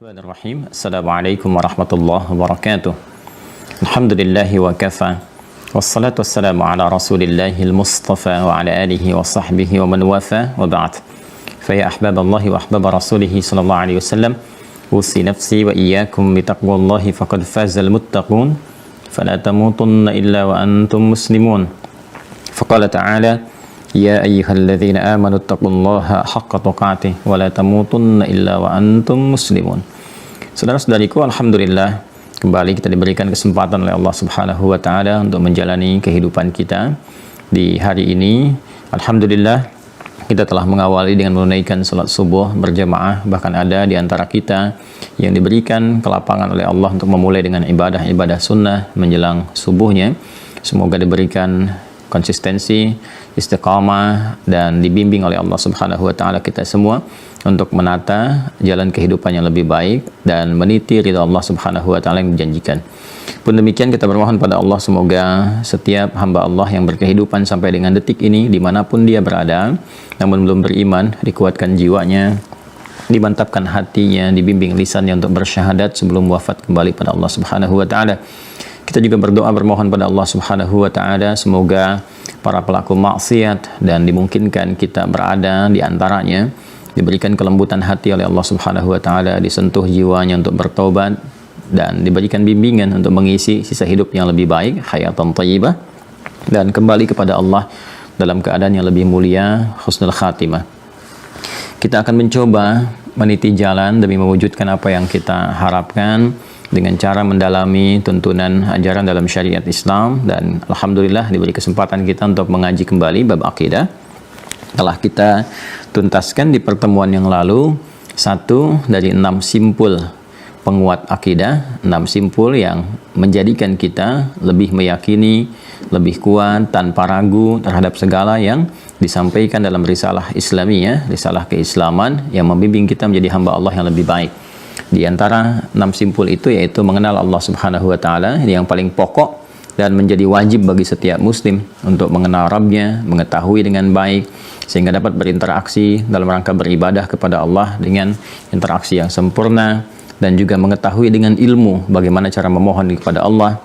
Bismillahirrahmanirrahim. Assalamualaikum warahmatullahi wabarakatuh. Alhamdulillahi wa kafa. Wassalatu wassalamu ala rasulillahil mustafa wa ala alihi wa sahbihi wa man wafa wa ba'd. Faya ahbaballahi wa ahbaba rasulihi sallallahu alaihi wasallam. Usi nafsi wa iyyakum bitaqwallahi faqad fazal muttaqun. Fala tamutunna illa wa antum muslimun. Faqala ta'ala Ya ayyuhalladzina amanu taqullaha haqqa tuqatih wa la tamutunna illa wa antum muslimun. Saudara-saudariku, alhamdulillah kembali kita diberikan kesempatan oleh Allah Subhanahu wa taala untuk menjalani kehidupan kita di hari ini. Alhamdulillah kita telah mengawali dengan menunaikan salat subuh berjamaah, bahkan ada di antara kita yang diberikan kelapangan oleh Allah untuk memulai dengan ibadah-ibadah sunnah menjelang subuhnya. Semoga diberikan konsistensi, istiqamah, dan dibimbing oleh Allah Subhanahu wa taala kita semua untuk menata jalan kehidupan yang lebih baik dan meniti ridha Allah Subhanahu wa taala yang dijanjikan. Pun demikian kita bermohon pada Allah semoga setiap hamba Allah yang berkehidupan sampai dengan detik ini dimanapun dia berada namun belum beriman, dikuatkan jiwanya, dimantapkan hatinya, dibimbing lisannya untuk bersyahadat sebelum wafat kembali pada Allah Subhanahu wa taala. Kita juga berdoa bermohon pada Allah Subhanahu wa taala semoga para pelaku maksiat dan dimungkinkan kita berada di antaranya diberikan kelembutan hati oleh Allah Subhanahu wa taala, disentuh jiwanya untuk bertobat dan diberikan bimbingan untuk mengisi sisa hidup yang lebih baik, hayatan thayyibah, dan kembali kepada Allah dalam keadaan yang lebih mulia, husnul khatimah. Kita akan mencoba meniti jalan demi mewujudkan apa yang kita harapkan dengan cara mendalami tuntunan ajaran dalam syariat Islam, dan alhamdulillah diberi kesempatan kita untuk mengaji kembali bab akidah. Telah kita tuntaskan di pertemuan yang lalu satu dari 6 simpul penguat akidah, 6 simpul yang menjadikan kita lebih meyakini, lebih kuat tanpa ragu terhadap segala yang disampaikan dalam risalah Islamiyah, risalah keislaman yang membimbing kita menjadi hamba Allah yang lebih baik. Di antara 6 simpul itu yaitu mengenal Allah Subhanahu wa taala, ini yang paling pokok dan menjadi wajib bagi setiap muslim untuk mengenal Rabbnya, mengetahui dengan baik sehingga dapat berinteraksi dalam rangka beribadah kepada Allah dengan interaksi yang sempurna, dan juga mengetahui dengan ilmu bagaimana cara memohon kepada Allah,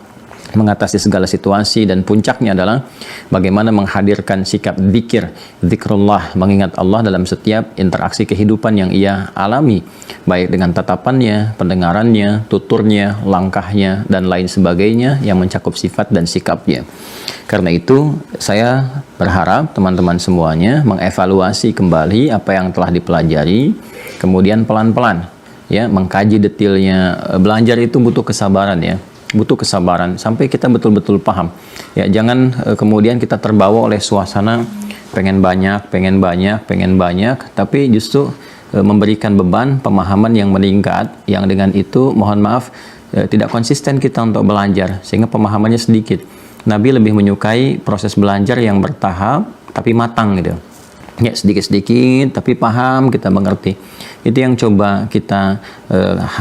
mengatasi segala situasi, dan puncaknya adalah bagaimana menghadirkan sikap zikir, zikrullah, mengingat Allah dalam setiap interaksi kehidupan yang ia alami, baik dengan tatapannya, pendengarannya, tuturnya, langkahnya, dan lain sebagainya yang mencakup sifat dan sikapnya. Karena itu saya berharap teman-teman semuanya mengevaluasi kembali apa yang telah dipelajari, kemudian pelan-pelan ya mengkaji detailnya. Belajar itu butuh kesabaran ya, butuh kesabaran sampai kita betul-betul paham ya. Jangan kemudian kita terbawa oleh suasana pengen banyak, tapi justru memberikan beban pemahaman yang meningkat, yang dengan itu mohon maaf tidak konsisten kita untuk belajar sehingga pemahamannya sedikit. Nabi lebih menyukai proses belajar yang bertahap tapi matang gitu ya, sedikit-sedikit tapi paham, kita mengerti. Itu yang coba kita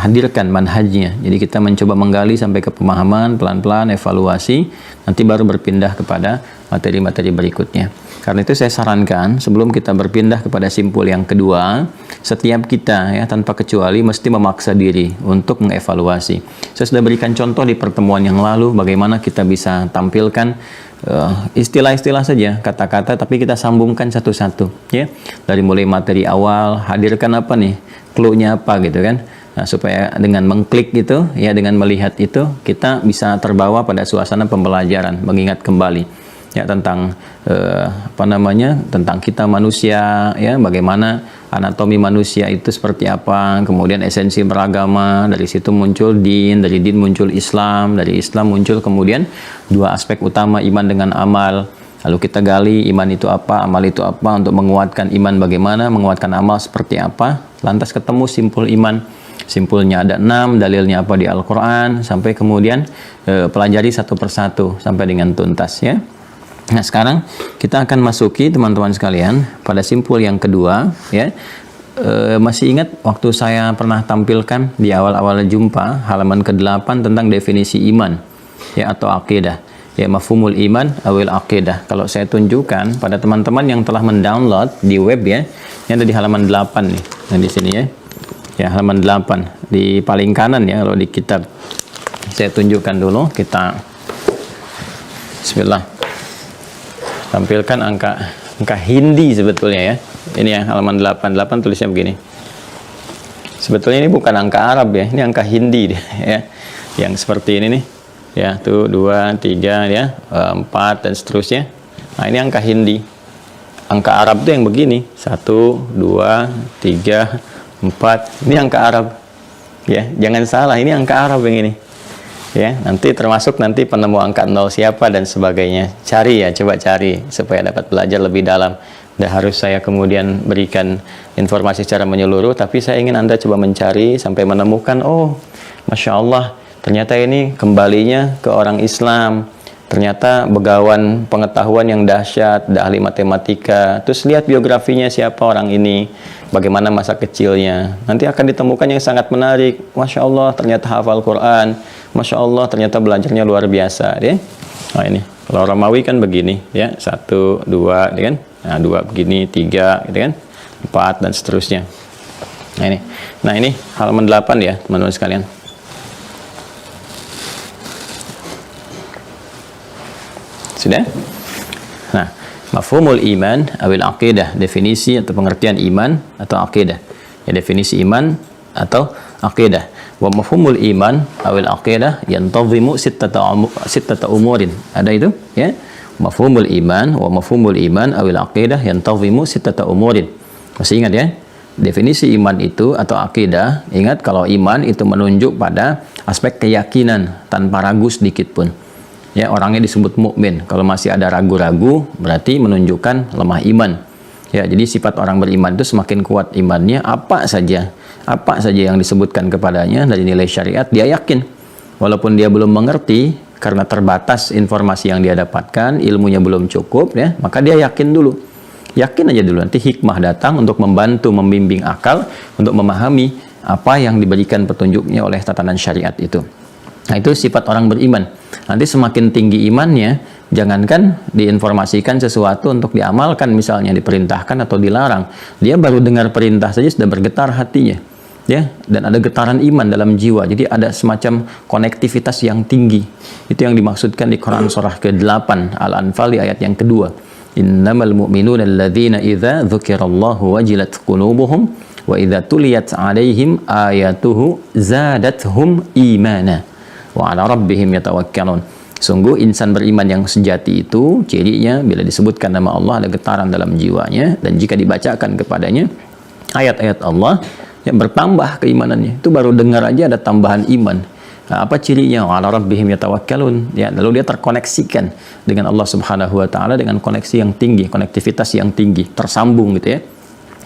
hadirkan manhajnya. Jadi kita mencoba menggali sampai ke pemahaman, pelan-pelan evaluasi, nanti baru berpindah kepada materi-materi berikutnya. Karena itu saya sarankan sebelum kita berpindah kepada simpul yang kedua, setiap kita ya tanpa kecuali mesti memaksa diri untuk mengevaluasi. Saya sudah berikan contoh di pertemuan yang lalu bagaimana kita bisa tampilkan istilah-istilah saja, kata-kata, tapi kita sambungkan satu-satu ya. Dari mulai materi awal, hadirkan apa nih, clue-nya apa gitu kan. Nah, supaya dengan mengklik gitu ya, dengan melihat itu kita bisa terbawa pada suasana pembelajaran, mengingat kembali ya tentang tentang kita manusia ya, bagaimana anatomi manusia itu seperti apa, kemudian esensi beragama, dari situ muncul din, dari din muncul Islam, dari Islam muncul kemudian 2 aspek utama, iman dengan amal. Lalu kita gali iman itu apa, amal itu apa, untuk menguatkan iman bagaimana, menguatkan amal seperti apa. Lantas ketemu simpul iman, simpulnya ada 6, dalilnya apa di Al-Quran, sampai kemudian pelajari satu persatu sampai dengan tuntas ya. Nah sekarang kita akan masuki teman-teman sekalian pada simpul yang kedua ya. Masih ingat waktu saya pernah tampilkan di awal-awal jumpa halaman ke-8 tentang definisi iman ya atau akidah ya, mafhumul iman awil akidah. Kalau saya tunjukkan pada teman-teman yang telah mendownload di web ya, ini ada di halaman 8 nih. Nah di sini ya. Ya, halaman 8 di paling kanan ya kalau di kitab. Saya tunjukkan dulu, kita Bismillah. Tampilkan angka Hindi sebetulnya ya. Ini ya halaman 8 tulisnya begini. Sebetulnya ini bukan angka Arab ya, ini angka Hindi ya. Yang seperti ini nih. Ya, tuh 2, 3 ya, 4 dan seterusnya. Nah, ini angka Hindi. Angka Arab tuh yang begini. 1, 2, 3, 4. Ini angka Arab. Ya, jangan salah, ini angka Arab yang ini. Ya, nanti termasuk nanti penemu angka 0 siapa dan sebagainya. Cari ya, coba cari supaya dapat belajar lebih dalam. Tidak harus saya kemudian berikan informasi secara menyeluruh, tapi saya ingin Anda coba mencari sampai menemukan, oh, Masya Allah, ternyata ini kembalinya ke orang Islam. Ternyata begawan pengetahuan yang dahsyat, ahli matematika. Terus lihat biografinya siapa orang ini, bagaimana masa kecilnya. Nanti akan ditemukan yang sangat menarik. Masya Allah, ternyata hafal Quran. Masya Allah, ternyata belajarnya luar biasa. Ya. Nah ini, kalau Romawi kan begini, ya 1, 2, ya kan? Nah 2 begini, 3, gitu kan? 4 dan seterusnya. Nah ini halaman 8 ya, teman-teman sekalian. Sudah? Nah, mafhumul iman awil aqidah, definisi atau pengertian iman atau aqidah. Ya, definisi iman atau aqidah. Wa mafhumul iman awil aqidah yantazimu sittata umurin. Ada itu, ya. Mafhumul iman wa mafhumul iman awil aqidah yantazimu sittata umurin. Masih ingat ya? Definisi iman itu atau aqidah, ingat kalau iman itu menunjuk pada aspek keyakinan tanpa ragu sedikit pun. Ya, orangnya disebut mukmin. Kalau masih ada ragu-ragu, berarti menunjukkan lemah iman. Ya, jadi sifat orang beriman itu semakin kuat imannya, apa saja yang disebutkan kepadanya dari nilai syariat, dia yakin. Walaupun dia belum mengerti, karena terbatas informasi yang dia dapatkan, ilmunya belum cukup, ya, maka dia yakin dulu. Yakin aja dulu, nanti hikmah datang untuk membantu, membimbing akal, untuk memahami apa yang diberikan petunjuknya oleh tatanan syariat itu. Nah, itu sifat orang beriman. Nanti semakin tinggi imannya, jangankan diinformasikan sesuatu untuk diamalkan, misalnya diperintahkan atau dilarang. Dia baru dengar perintah saja sudah bergetar hatinya. Ya, dan ada getaran iman dalam jiwa. Jadi ada semacam konektivitas yang tinggi. Itu yang dimaksudkan di Quran surah ke-8 Al-Anfal di ayat yang kedua. Innamal mu'minuna alladzina idza dzukirallahu wajilat qulubuhum wa idza tuliyat 'alaihim ayatuhu zadathum imana wa 'ala rabbihim yatawakkalun. Sungguh insan beriman yang sejati itu cirinya bila disebutkan nama Allah ada getaran dalam jiwanya, dan jika dibacakan kepadanya ayat-ayat Allah yang bertambah keimanannya. Itu baru dengar aja ada tambahan iman. Nah, apa cirinya? Wa 'ala rabbihim yatawakkalun. Ya, lalu dia terkoneksikan dengan Allah Subhanahu wa taala dengan koneksi yang tinggi, konektivitas yang tinggi, tersambung gitu ya.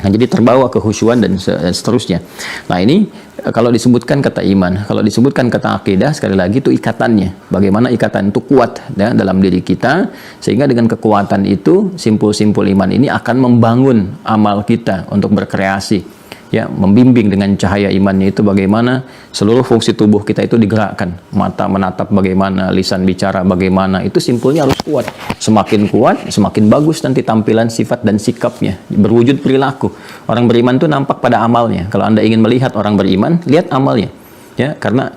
Nah, jadi terbawa kehusyuan dan seterusnya. Nah, ini kalau disebutkan kata iman, kalau disebutkan kata akidah, sekali lagi itu ikatannya. Bagaimana ikatan itu kuat ya, dalam diri kita, sehingga dengan kekuatan itu simpul-simpul iman ini akan membangun amal kita untuk berkreasi. Ya, membimbing dengan cahaya imannya itu bagaimana seluruh fungsi tubuh kita itu digerakkan. Mata menatap bagaimana, lisan bicara bagaimana, itu simpulnya harus kuat. Semakin kuat, semakin bagus nanti tampilan sifat dan sikapnya, berwujud perilaku. Orang beriman itu nampak pada amalnya. Kalau Anda ingin melihat orang beriman, lihat amalnya. Ya, karena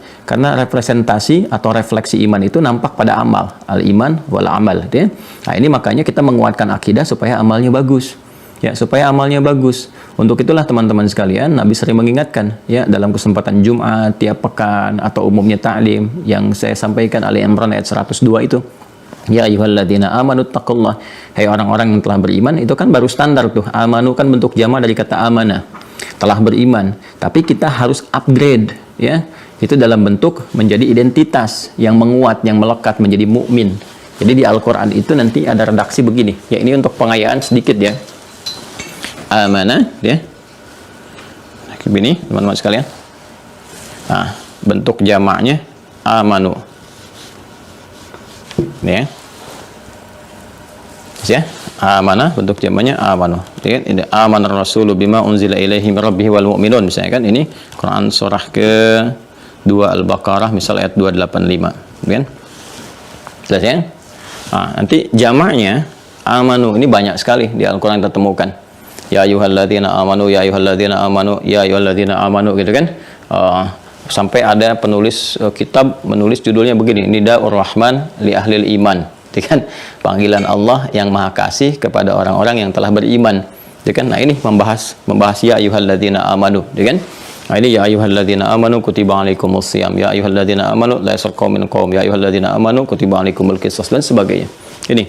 representasi atau refleksi iman itu nampak pada amal. Al-iman wal amal, ya. Nah, ini makanya kita menguatkan akidah supaya amalnya bagus. Ya, supaya amalnya bagus. Untuk itulah teman-teman sekalian, Nabi sering mengingatkan ya dalam kesempatan Jumat, tiap pekan atau umumnya ta'lim yang saya sampaikan Ali Imran ayat 102 itu. Ya ayyuhalladzina amanu taqullah. Hai orang-orang yang telah beriman, itu kan baru standar tuh. Amanu kan bentuk jama dari kata amanah. Telah beriman, tapi kita harus upgrade ya. Itu dalam bentuk menjadi identitas yang menguat, yang melekat menjadi mukmin. Jadi di Al-Qur'an itu nanti ada redaksi begini. Ya, ini untuk pengayaan sedikit ya. Amanah ya, begini teman-teman sekalian. Nah, bentuk jamaknya amanu ini ya, amanah bentuk jamaknya amanu. Ini amanar rasulu bima unzila ilaihi min rabbih wal mu'minun, misalnya kan ini Quran surah ke-2 Al-Baqarah misal ayat 285 kan. Jelas ya? Nah, nanti jamaknya amanu ini banyak sekali di Al-Quran kita temukan. Ya ayyuhalladzina amanu, ya ayyuhalladzina amanu, ya ayyuhalladzina amanu gitu kan. Sampai ada penulis kitab menulis judulnya begini, Nidaur Rahman li Ahlil Iman. Itu kan panggilan Allah yang Maha Kasih kepada orang-orang yang telah beriman. Itu kan. Nah, ini membahas ya ayyuhalladzina amanu, gitu kan? Nah, ini ya ayyuhalladzina amanu kutiba alaikumusiyam, ya ayyuhalladzina amanu la yaskhar qaumin qaum, ya ayyuhalladzina amanu kutiba alaikumul qisas dan sebagainya. Ini.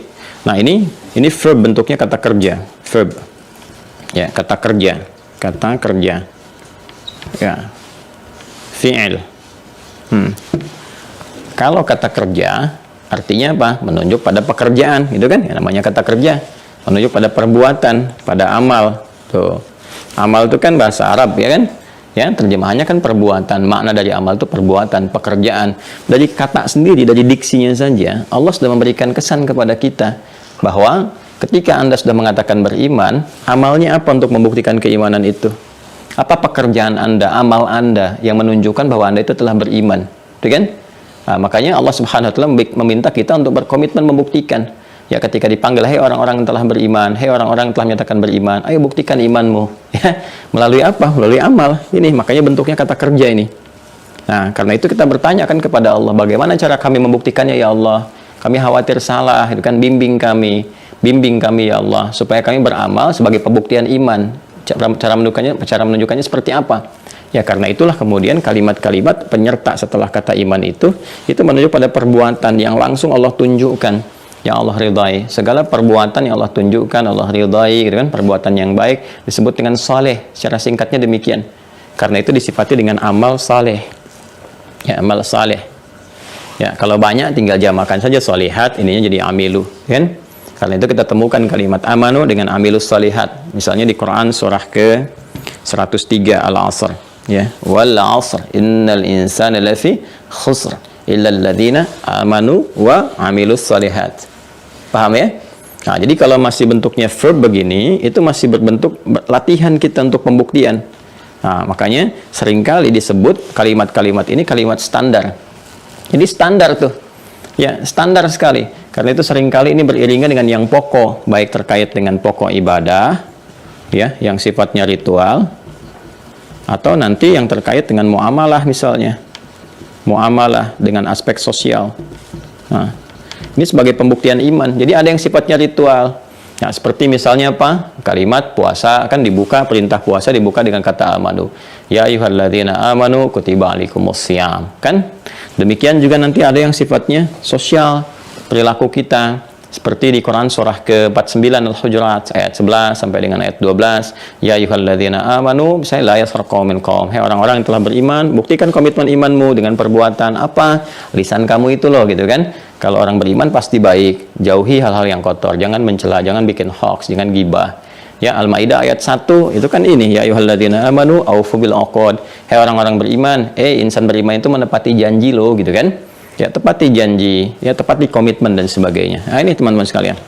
Nah, ini verb, bentuknya kata kerja, verb. Ya, kata kerja. Ya. Fi'il. Kalau kata kerja artinya apa? Menunjuk pada pekerjaan, gitu kan? Ya, namanya kata kerja. Menunjuk pada perbuatan, pada amal. Tuh. Amal itu kan bahasa Arab, ya kan? Ya, terjemahannya kan perbuatan. Makna dari amal itu perbuatan, pekerjaan. Dari kata sendiri, dari diksinya saja, Allah sudah memberikan kesan kepada kita bahwa ketika Anda sudah mengatakan beriman, amalnya apa untuk membuktikan keimanan itu? Apa pekerjaan Anda, amal Anda yang menunjukkan bahwa Anda itu telah beriman, gitu kan? Nah, makanya Allah Subhanahu wa taala meminta kita untuk berkomitmen membuktikan. Ya, ketika dipanggil, "Hei orang-orang yang telah beriman, hei orang-orang yang telah menyatakan beriman, ayo buktikan imanmu." Ya, melalui apa? Melalui amal. Ini makanya bentuknya kata kerja ini. Nah, karena itu kita bertanya kan kepada Allah, bagaimana cara kami membuktikannya ya Allah? Kami khawatir salah, itu kan, bimbing kami ya Allah, supaya kami beramal sebagai pembuktian iman. Cara menunjukkannya seperti apa? Ya, karena itulah kemudian kalimat-kalimat penyerta setelah kata iman itu menunjuk pada perbuatan yang langsung Allah tunjukkan, yang Allah ridai. Segala perbuatan yang Allah tunjukkan, Allah ridai, gitu kan? Perbuatan yang baik disebut dengan saleh. Secara singkatnya demikian. Karena itu disifati dengan amal saleh. Ya, amal saleh. Ya, kalau banyak tinggal jamakan saja solihat, ininya jadi amilu, kan? Karena itu kita temukan kalimat amanu dengan amilus solihat. Misalnya di Quran surah ke 103 Al-Asr, ya, wal 'asr innal insana lafi khusr illa alladziina amanu wa amilus solihat. Paham ya? Nah, jadi kalau masih bentuknya verb begini, itu masih berbentuk latihan kita untuk pembuktian. Nah, makanya seringkali disebut kalimat-kalimat ini kalimat standar. Jadi standar tuh. Ya, standar sekali. Karena itu seringkali ini beriringan dengan yang pokok, baik terkait dengan pokok ibadah, ya, yang sifatnya ritual, atau nanti yang terkait dengan muamalah misalnya. Muamalah dengan aspek sosial. Nah, ini sebagai pembuktian iman. Jadi ada yang sifatnya ritual. Nah, seperti misalnya apa? Kalimat puasa kan dibuka, perintah puasa dibuka dengan kata amanu. Ya ayyuhalladzina amanu kutiba alaikumusiyam. Kan? Demikian juga nanti ada yang sifatnya sosial, perilaku kita. Seperti di Quran surah ke-49 Al-Hujurat ayat 11 sampai dengan ayat 12. Ya ayyuhalladzina amanu, misalnya la yaskhar qaumin qaum. Hei orang-orang yang telah beriman, buktikan komitmen imanmu dengan perbuatan apa? Lisan kamu itu loh, gitu kan? Kalau orang beriman pasti baik, jauhi hal-hal yang kotor, jangan mencela, jangan bikin hoax, jangan gibah. Ya, Al-Maidah ayat 1 itu kan ini, ya ayyuhalladzina amanu aufu bil uqud. Hei orang-orang beriman, insan beriman itu menepati janji loh, gitu kan? Ya, tepati janji, ya tepati komitmen dan sebagainya. Nah, ini teman-teman sekalian.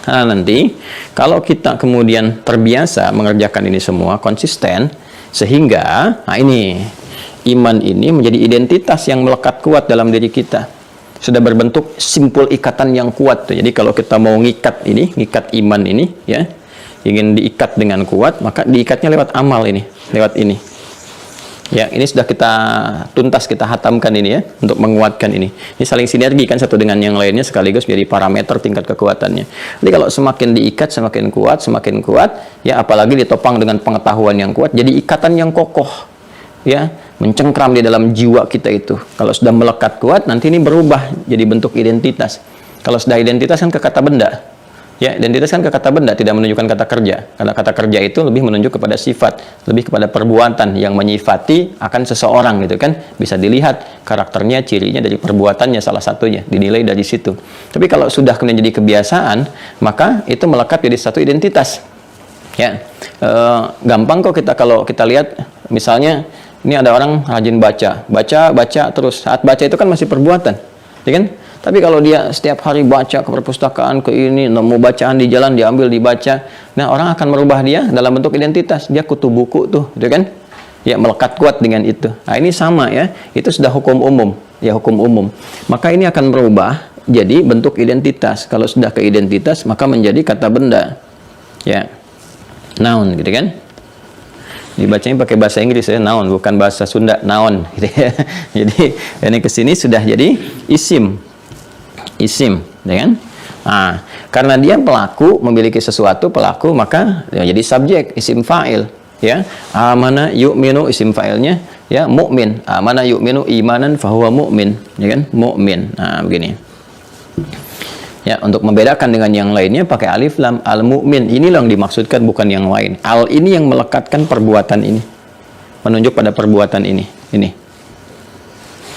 Nah, nanti kalau kita kemudian terbiasa mengerjakan ini semua konsisten, sehingga nah ini iman ini menjadi identitas yang melekat kuat dalam diri kita. Sudah berbentuk simpul ikatan yang kuat tuh. Jadi kalau kita mau ngikat ini, ngikat iman ini, ya, ingin diikat dengan kuat, maka diikatnya lewat amal ini, lewat ini. Ya, ini sudah kita tuntas, kita hatamkan ini ya, untuk menguatkan ini. Ini saling sinergi kan satu dengan yang lainnya, sekaligus menjadi parameter tingkat kekuatannya. Jadi kalau semakin diikat, semakin kuat, ya apalagi ditopang dengan pengetahuan yang kuat, jadi ikatan yang kokoh, ya, mencengkram di dalam jiwa kita itu. Kalau sudah melekat kuat, nanti ini berubah jadi bentuk identitas. Kalau sudah identitas kan ke kata benda. Ya, identitas kan ke kata benda, tidak menunjukkan kata kerja. Karena kata kerja itu lebih menunjuk kepada sifat, lebih kepada perbuatan yang menyifati akan seseorang, gitu kan. Bisa dilihat karakternya, cirinya dari perbuatannya salah satunya, dinilai dari situ. Tapi kalau sudah kemudian jadi kebiasaan, maka itu melekat jadi satu identitas. Ya, gampang kok kalau kita lihat, misalnya ini ada orang rajin baca terus. Saat baca itu kan masih perbuatan, ya kan? Tapi kalau dia setiap hari baca ke perpustakaan, ke ini, nemu bacaan di jalan, diambil, dibaca, nah orang akan merubah dia dalam bentuk identitas. Dia kutu buku tuh, gitu kan? Ya, melekat kuat dengan itu. Nah, ini sama ya, itu sudah hukum umum. Ya, hukum umum. Maka ini akan berubah jadi bentuk identitas. Kalau sudah ke identitas, maka menjadi kata benda. Ya. Naon gitu kan. Dibacanya pakai bahasa Inggris ya, naon, bukan bahasa Sunda, naon gitu ya. Jadi ini kesini sudah jadi isim, ya kan? Nah, karena dia pelaku, memiliki sesuatu pelaku, maka ya jadi subjek, isim fa'il, ya. Amana yu'minu, isim fa'ilnya ya mukmin. Amana yu'minu imanan fahuwa mu'min, ya kan? Mukmin. Nah, begini. Ya, untuk membedakan dengan yang lainnya pakai alif lam. Al-mu'min ini yang dimaksudkan, bukan yang lain. Al ini yang melekatkan perbuatan ini, menunjuk pada perbuatan ini.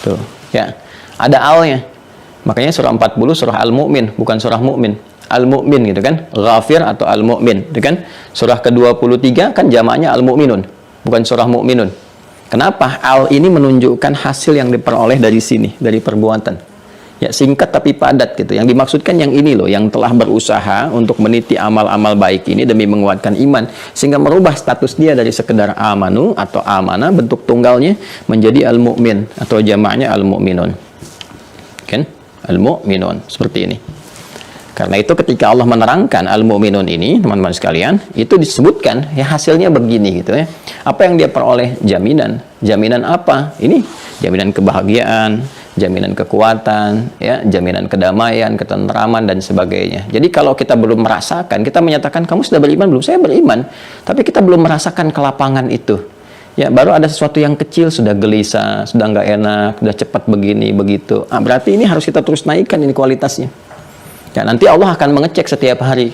Tuh, ya. Ada alnya. Makanya surah 40 surah Al-Mu'min, bukan surah Mu'min. Al-Mu'min gitu kan. Ghafir atau Al-Mu'min, gitu kan. Surah ke-23 kan jamaknya Al-Mu'minun, bukan surah Mu'minun. Kenapa? Al ini menunjukkan hasil yang diperoleh dari sini, dari perbuatan. Ya, singkat tapi padat gitu. Yang dimaksudkan yang ini loh, yang telah berusaha untuk meniti amal-amal baik ini demi menguatkan iman, sehingga merubah status dia dari sekedar amanu atau amana, bentuk tunggalnya, menjadi al-mu'min atau jamaknya al-mu'minun. Kan? Al-mu'minun, seperti ini. Karena itu ketika Allah menerangkan al-mu'minun ini, teman-teman sekalian, itu disebutkan ya hasilnya begini gitu ya. Apa yang dia peroleh? Jaminan. Jaminan apa? Ini jaminan kebahagiaan, jaminan kekuatan, ya, jaminan kedamaian, ketentraman dan sebagainya. Jadi kalau kita belum merasakan, kita menyatakan kamu sudah beriman belum? Saya beriman, tapi kita belum merasakan kelapangan itu. Ya, baru ada sesuatu yang kecil sudah gelisah, sudah nggak enak, sudah cepat begini begitu. Berarti ini harus kita terus naikkan ini kualitasnya. Ya, nanti Allah akan mengecek setiap hari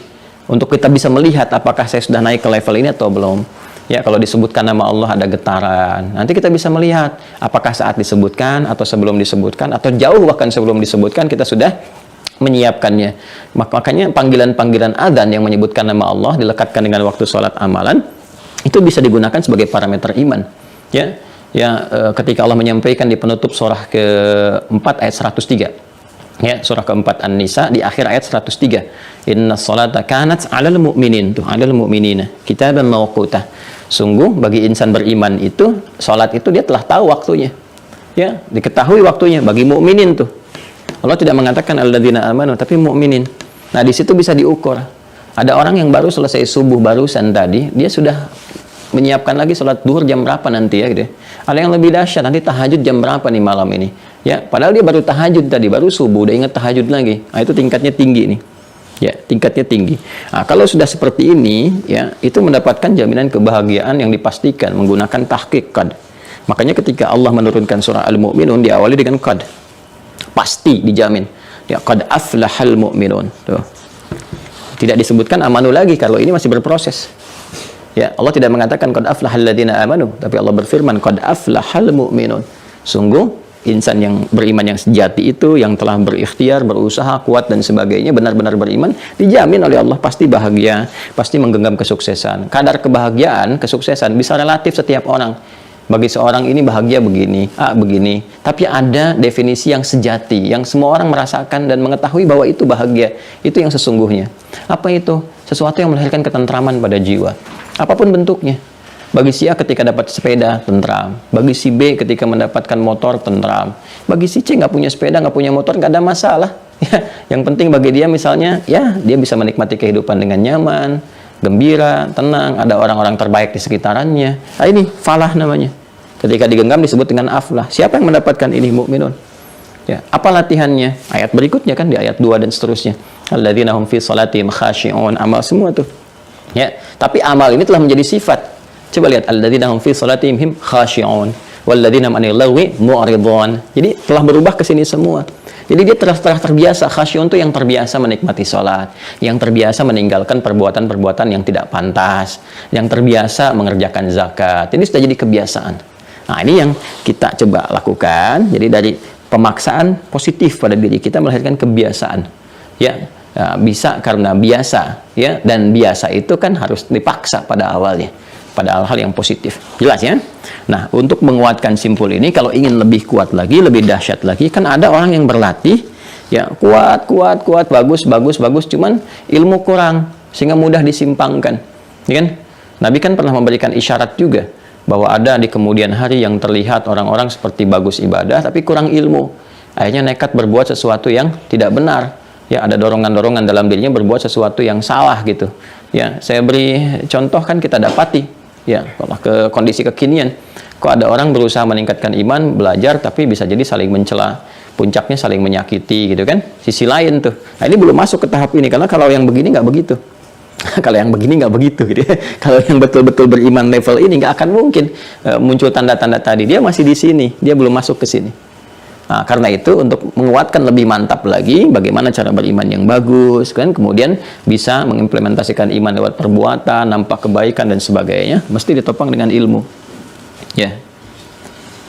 untuk kita bisa melihat apakah saya sudah naik ke level ini atau belum. Ya, kalau disebutkan nama Allah ada getaran. Nanti kita bisa melihat apakah saat disebutkan atau sebelum disebutkan atau jauh bahkan sebelum disebutkan kita sudah menyiapkannya. Makanya panggilan-panggilan adzan yang menyebutkan nama Allah dilekatkan dengan waktu sholat amalan itu bisa digunakan sebagai parameter iman. Ya, ketika Allah menyampaikan di penutup surah ke-4 ayat 103. Ya, surah ke-4 An-Nisa di akhir ayat 103. Inna sholata kanat 'alal mu'minin, tuh 'alal mu'minina kitaban mawquta. Sungguh bagi insan beriman itu salat itu dia telah tahu waktunya. Ya, diketahui waktunya bagi mukminin tuh. Allah tidak mengatakan alladzina amanu tapi mukminin. Nah, di situ bisa diukur. Ada orang yang baru selesai subuh barusan tadi, dia sudah menyiapkan lagi sholat duhur jam berapa nanti ya gitu. Ada yang lebih dahsyat, nanti tahajud jam berapa nih malam ini. Ya, padahal dia baru tahajud tadi, baru subuh, udah ingat tahajud lagi. Nah, itu tingkatnya tinggi nih. Ya, tingkatnya tinggi. Nah, kalau sudah seperti ini, ya, itu mendapatkan jaminan kebahagiaan yang dipastikan menggunakan tahqiq qad. Makanya ketika Allah menurunkan surah Al-Mu'minun diawali dengan qad. Pasti dijamin. Ya, qad aflahal mu'minun. Tuh. Tidak disebutkan amanu lagi kalau ini masih berproses. Ya, Allah tidak mengatakan qad aflahal ladzina amanu, tapi Allah berfirman qad aflahal mu'minun. Sungguh insan yang beriman yang sejati itu, yang telah berikhtiar, berusaha, kuat dan sebagainya, benar-benar beriman, dijamin oleh Allah pasti bahagia, pasti menggenggam kesuksesan. Kadar kebahagiaan, kesuksesan bisa relatif setiap orang. Bagi seorang ini bahagia begini, begini. Tapi ada definisi yang sejati, yang semua orang merasakan dan mengetahui bahwa itu bahagia. Itu yang sesungguhnya. Apa itu? Sesuatu yang melahirkan ketentraman pada jiwa. Apapun bentuknya. Bagi si A ketika dapat sepeda, tentram. Bagi si B ketika mendapatkan motor, tentram. Bagi si C nggak punya sepeda, nggak punya motor, nggak ada masalah. Ya, yang penting bagi dia misalnya, ya dia bisa menikmati kehidupan dengan nyaman, gembira, tenang, ada orang-orang terbaik di sekitarannya. Nah, ini falah namanya. Ketika digenggam disebut dengan aflah. Siapa yang mendapatkan ini? Mukminun. Ya, apa latihannya? Ayat berikutnya kan di ayat 2 dan seterusnya. Alladzina hum fi shalatihim khashi'un. Amal semua tuh. Ya, tapi amal ini telah menjadi sifat. Coba lihat alladzina hum fi shalatihim khashi'un walladzina 'anil lagwi mu'ridun. Jadi telah berubah ke sini semua. Jadi dia telah terbiasa. Khasyi'un itu yang terbiasa menikmati sholat, yang terbiasa meninggalkan perbuatan-perbuatan yang tidak pantas, yang terbiasa mengerjakan zakat. Ini sudah jadi kebiasaan. Nah, ini yang kita coba lakukan. Jadi dari pemaksaan positif pada diri kita melahirkan kebiasaan. Ya, bisa karena biasa, ya, dan biasa itu kan harus dipaksa pada awalnya. Pada hal-hal yang positif. Jelas ya? Nah, untuk menguatkan simpul ini, kalau ingin lebih kuat lagi, lebih dahsyat lagi, kan ada orang yang berlatih, ya, kuat, bagus, cuman ilmu kurang, sehingga mudah disimpangkan. Ya kan? Nabi kan pernah memberikan isyarat juga, bahwa ada di kemudian hari yang terlihat orang-orang seperti bagus ibadah, tapi kurang ilmu. Akhirnya nekat berbuat sesuatu yang tidak benar. ya ada dorongan-dorongan dalam dirinya berbuat sesuatu yang salah gitu. Ya, saya beri contoh, kan kita dapati ya kalau ke kondisi kekinian, kok ada orang berusaha meningkatkan iman, belajar, tapi bisa jadi saling mencela, puncaknya saling menyakiti gitu kan, sisi lain tuh. Nah, ini belum masuk ke tahap ini, karena kalau yang begini nggak begitu. Kalau yang begini nggak begitu gitu ya. Kalau yang betul-betul beriman level ini nggak akan mungkin muncul tanda-tanda tadi. Dia masih di sini, dia belum masuk ke sini. Nah, karena itu untuk menguatkan lebih mantap lagi bagaimana cara beriman yang bagus kan, kemudian bisa mengimplementasikan iman lewat perbuatan, nampak kebaikan dan sebagainya, mesti ditopang dengan ilmu. Ya.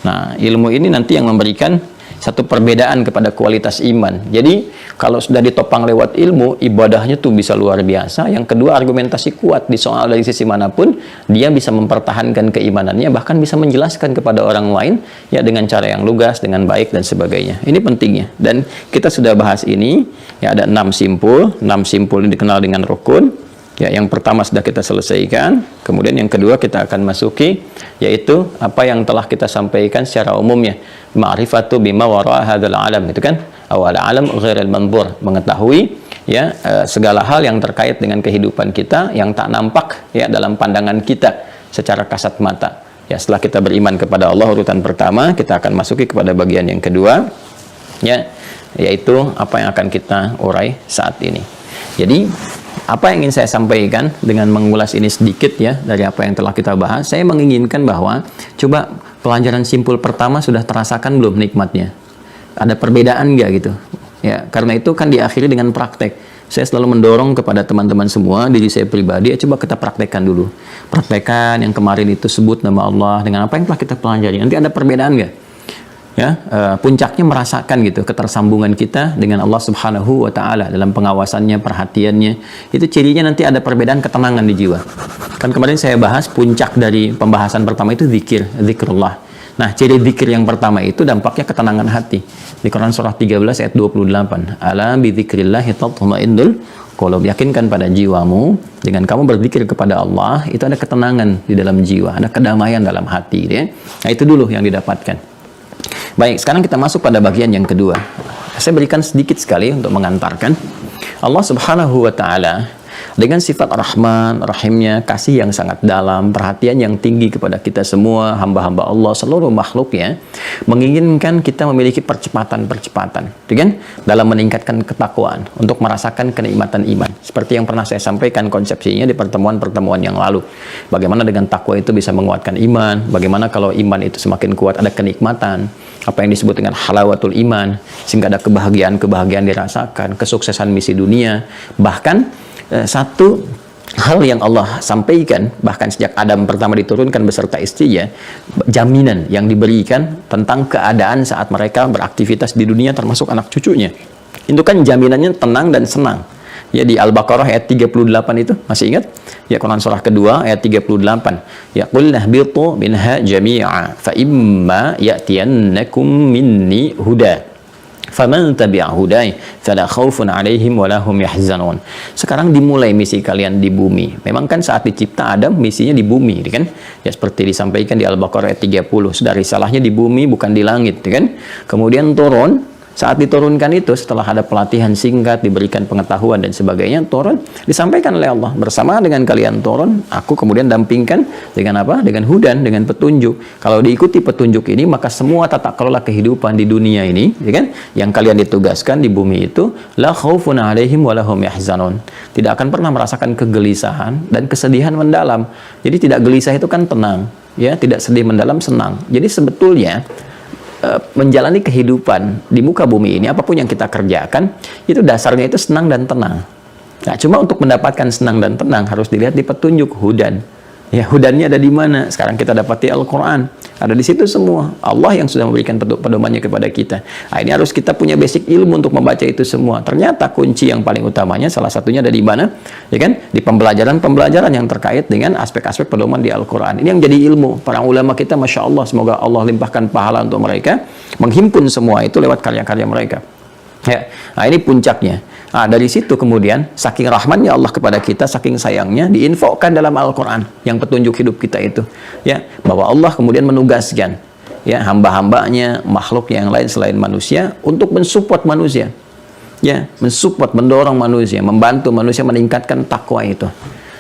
Nah, ilmu ini nanti yang memberikan satu perbedaan kepada kualitas iman. Jadi kalau sudah ditopang lewat ilmu, ibadahnya tuh bisa luar biasa. Yang kedua, argumentasi kuat di soal dari sisi manapun, dia bisa mempertahankan keimanannya, bahkan bisa menjelaskan kepada orang lain ya dengan cara yang lugas, dengan baik dan sebagainya. Ini pentingnya. Dan kita sudah bahas ini, ya ada 6 simpul. 6 simpul ini dikenal dengan rukun. Ya, yang pertama sudah kita selesaikan, kemudian yang kedua kita akan masuki, yaitu apa yang telah kita sampaikan secara umumnya, ma'rifatu bima wara hadzal alam, itu kan, awal alam ghairil manzur, mengetahui ya segala hal yang terkait dengan kehidupan kita yang tak nampak ya dalam pandangan kita secara kasat mata. Ya, setelah kita beriman kepada Allah urutan pertama, kita akan masuki kepada bagian yang kedua, ya, yaitu apa yang akan kita urai saat ini. Jadi apa yang ingin saya sampaikan dengan mengulas ini sedikit ya dari apa yang telah kita bahas, saya menginginkan bahwa coba pelajaran simpul pertama sudah terasakan belum nikmatnya? Ada perbedaan nggak gitu? Ya, karena itu kan diakhiri dengan praktek. Saya selalu mendorong kepada teman-teman semua, diri saya pribadi, ya coba kita praktekkan dulu. Praktekkan yang kemarin itu, sebut nama Allah dengan apa yang telah kita pelajari. Nanti ada perbedaan nggak? Ya, puncaknya merasakan gitu ketersambungan kita dengan Allah Subhanahu wa Ta'ala dalam pengawasannya, perhatiannya. Itu cirinya nanti ada perbedaan ketenangan di jiwa. Kan kemarin saya bahas puncak dari pembahasan pertama itu zikir, zikrullah. Nah, ciri zikir yang pertama itu dampaknya ketenangan hati. Di Quran surah 13 ayat 28. Ala bi dzikrillahi tatma'innul qulub. Yakinkan pada jiwamu dengan kamu berzikir kepada Allah, itu ada ketenangan di dalam jiwa, ada kedamaian dalam hati ya. Nah, itu dulu yang didapatkan. Baik, sekarang kita masuk pada bagian yang kedua. Saya berikan sedikit sekali untuk mengantarkan. Allah Subhanahu wa Ta'ala dengan sifat Rahman, Rahimnya, kasih yang sangat dalam, perhatian yang tinggi kepada kita semua, hamba-hamba Allah, seluruh makhluknya, menginginkan kita memiliki percepatan-percepatan, kan? Dalam meningkatkan ketakwaan, untuk merasakan kenikmatan iman. Seperti yang pernah saya sampaikan konsepsinya di pertemuan-pertemuan yang lalu. Bagaimana dengan takwa itu bisa menguatkan iman, bagaimana kalau iman itu semakin kuat ada kenikmatan, apa yang disebut dengan halawatul iman, sehingga ada kebahagiaan-kebahagiaan dirasakan, kesuksesan misi dunia, bahkan satu hal yang Allah sampaikan bahkan sejak Adam pertama diturunkan beserta istrinya, jaminan yang diberikan tentang keadaan saat mereka beraktivitas di dunia termasuk anak cucunya, itu kan jaminannya tenang dan senang ya. Di Al-Baqarah ayat 38 itu masih ingat ya, Quran surah kedua ayat 38, ya qul nahbitu minha jami'a fa imma ya'tiyannakum minni huda faman tabi'a hudai fala khaufun 'alaihim wa lahum yahzanun. Sekarang dimulai misi kalian di bumi. Memang kan saat dicipta Adam misinya di bumi, kan? Ya seperti disampaikan di Al-Baqarah ayat 30, sudah risalahnya di bumi bukan di langit, kan? Kemudian turun. Saat diturunkan itu, setelah ada pelatihan singkat, diberikan pengetahuan dan sebagainya, turun, disampaikan oleh Allah, bersama dengan kalian turun, aku kemudian dampingkan dengan apa? Dengan hudan, dengan petunjuk. Kalau diikuti petunjuk ini, maka semua tata kelola kehidupan di dunia ini, ya kan? Yang kalian ditugaskan di bumi itu, la khaufun 'alaihim wa lahum yahzanun. Tidak akan pernah merasakan kegelisahan dan kesedihan mendalam. Jadi tidak gelisah itu kan tenang, ya, tidak sedih mendalam, senang. Jadi sebetulnya menjalani kehidupan di muka bumi ini, apapun yang kita kerjakan, itu dasarnya itu senang dan tenang. Nah, cuma untuk mendapatkan senang dan tenang harus dilihat di petunjuk hudan. Ya, hudannya ada di mana? Sekarang kita dapati Al-Quran. Ada di situ semua. Allah yang sudah memberikan pedomannya kepada kita. Nah, ini harus kita punya basic ilmu untuk membaca itu semua. Ternyata kunci yang paling utamanya salah satunya ada di mana? Ya kan? Di pembelajaran-pembelajaran yang terkait dengan aspek-aspek pedoman di Al-Quran. Ini yang jadi ilmu. Para ulama kita, Masya Allah, semoga Allah limpahkan pahala untuk mereka, menghimpun semua itu lewat karya-karya mereka. Ya. Nah, ini puncaknya. Nah, dari situ kemudian saking rahmannya Allah kepada kita, saking sayangnya diinfokan dalam Al-Quran yang petunjuk hidup kita itu, ya, bahwa Allah kemudian menugaskan ya hamba-hambanya, makhluk yang lain selain manusia untuk mensupport manusia. Ya, mensupport, mendorong manusia, membantu manusia meningkatkan takwa itu.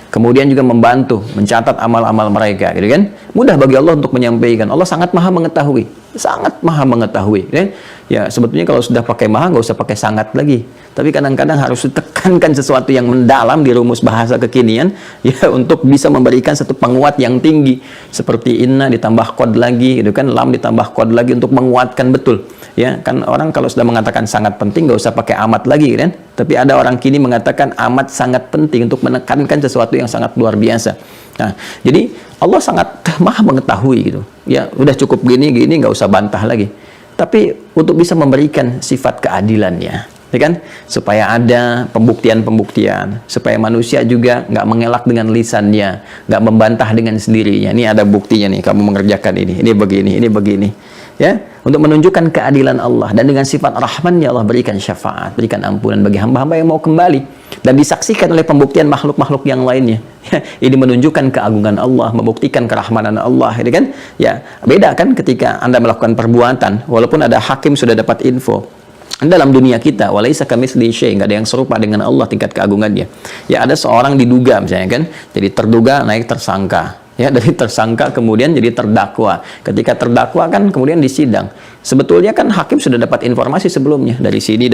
Kemudian juga membantu mencatat amal-amal mereka, gitu kan? Mudah bagi Allah untuk menyampaikan. Allah sangat maha mengetahui, sangat maha mengetahui. Kan? Ya, sebetulnya kalau sudah pakai maha nggak usah pakai sangat lagi. Tapi kadang-kadang harus ditekankan sesuatu yang mendalam di rumus bahasa kekinian, ya, untuk bisa memberikan satu penguat yang tinggi. Seperti inna ditambah kod lagi, gitu kan? Lam ditambah kod lagi untuk menguatkan betul. Ya, kan orang kalau sudah mengatakan sangat penting nggak usah pakai amat lagi, kan? Tapi ada orang kini mengatakan amat sangat penting untuk menekankan sesuatu yang sangat luar biasa. Nah, jadi Allah sangat maha mengetahui gitu. Ya, udah cukup gini nggak usah bantah lagi. Tapi untuk bisa memberikan sifat keadilannya, ya kan? Supaya ada pembuktian-pembuktian, supaya manusia juga nggak mengelak dengan lisannya, nggak membantah dengan sendirinya. Ini ada buktinya nih, kamu mengerjakan ini begini, ini begini. Ya, untuk menunjukkan keadilan Allah, dan dengan sifat rahmannya Allah berikan syafaat, berikan ampunan bagi hamba-hamba yang mau kembali, dan disaksikan oleh pembuktian makhluk-makhluk yang lainnya. Ya, ini menunjukkan keagungan Allah, membuktikan kerahmanan Allah, ya kan? Ya, beda kan ketika Anda melakukan perbuatan, walaupun ada hakim sudah dapat info. Dalam dunia kita, walaisa kamitslihi syai', nggak ada yang serupa dengan Allah tingkat keagungannya. Ya, ada seorang diduga misalnya kan, jadi terduga naik tersangka. Ya, dari tersangka kemudian jadi terdakwa. Ketika terdakwa kan kemudian disidang. Sebetulnya kan hakim sudah dapat informasi sebelumnya dari sini,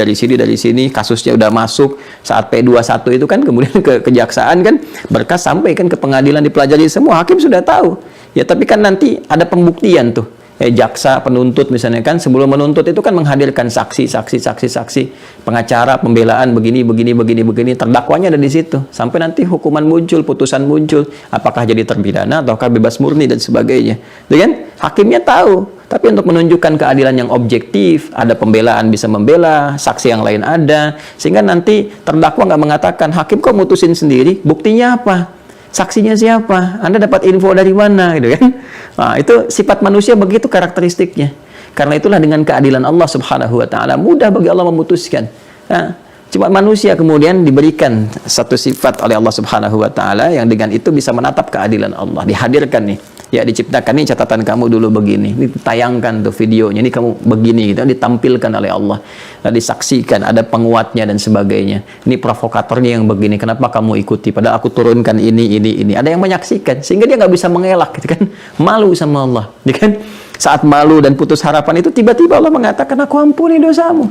kasusnya udah masuk saat P21 itu kan, kemudian ke kejaksaan kan, berkas sampai kan ke pengadilan, dipelajari semua, hakim sudah tahu. Ya, tapi kan nanti ada pembuktian tuh. Jaksa, penuntut misalnya kan, sebelum menuntut itu kan menghadirkan saksi, pengacara, pembelaan, begini, terdakwanya ada di situ. Sampai nanti hukuman muncul, putusan muncul, apakah jadi terpidana ataukah bebas murni dan sebagainya. Dengan hakimnya tahu, tapi untuk menunjukkan keadilan yang objektif, ada pembelaan bisa membela, saksi yang lain ada, sehingga nanti terdakwa nggak mengatakan, hakim kok mutusin sendiri, buktinya apa? Saksinya siapa? Anda dapat info dari mana, gitu kan? Nah, itu sifat manusia begitu karakteristiknya. Karena itulah dengan keadilan Allah Subhanahu wa taala mudah bagi Allah memutuskan. Nah, cuma manusia kemudian diberikan satu sifat oleh Allah Subhanahu wa taala yang dengan itu bisa menatap keadilan Allah. Dihadirkan nih. Ya, diciptakan nih catatan kamu dulu begini. Ini tayangkan tuh videonya. Ini kamu begini gitu, ditampilkan oleh Allah. Nah, disaksikan, ada penguatnya dan sebagainya. Ini provokatornya yang begini. Kenapa kamu ikuti? Padahal aku turunkan ini. Ada yang menyaksikan sehingga dia nggak bisa mengelak, gitu kan? Malu sama Allah, gitu kan? Saat malu dan putus harapan itu tiba-tiba Allah mengatakan, aku ampuni dosamu.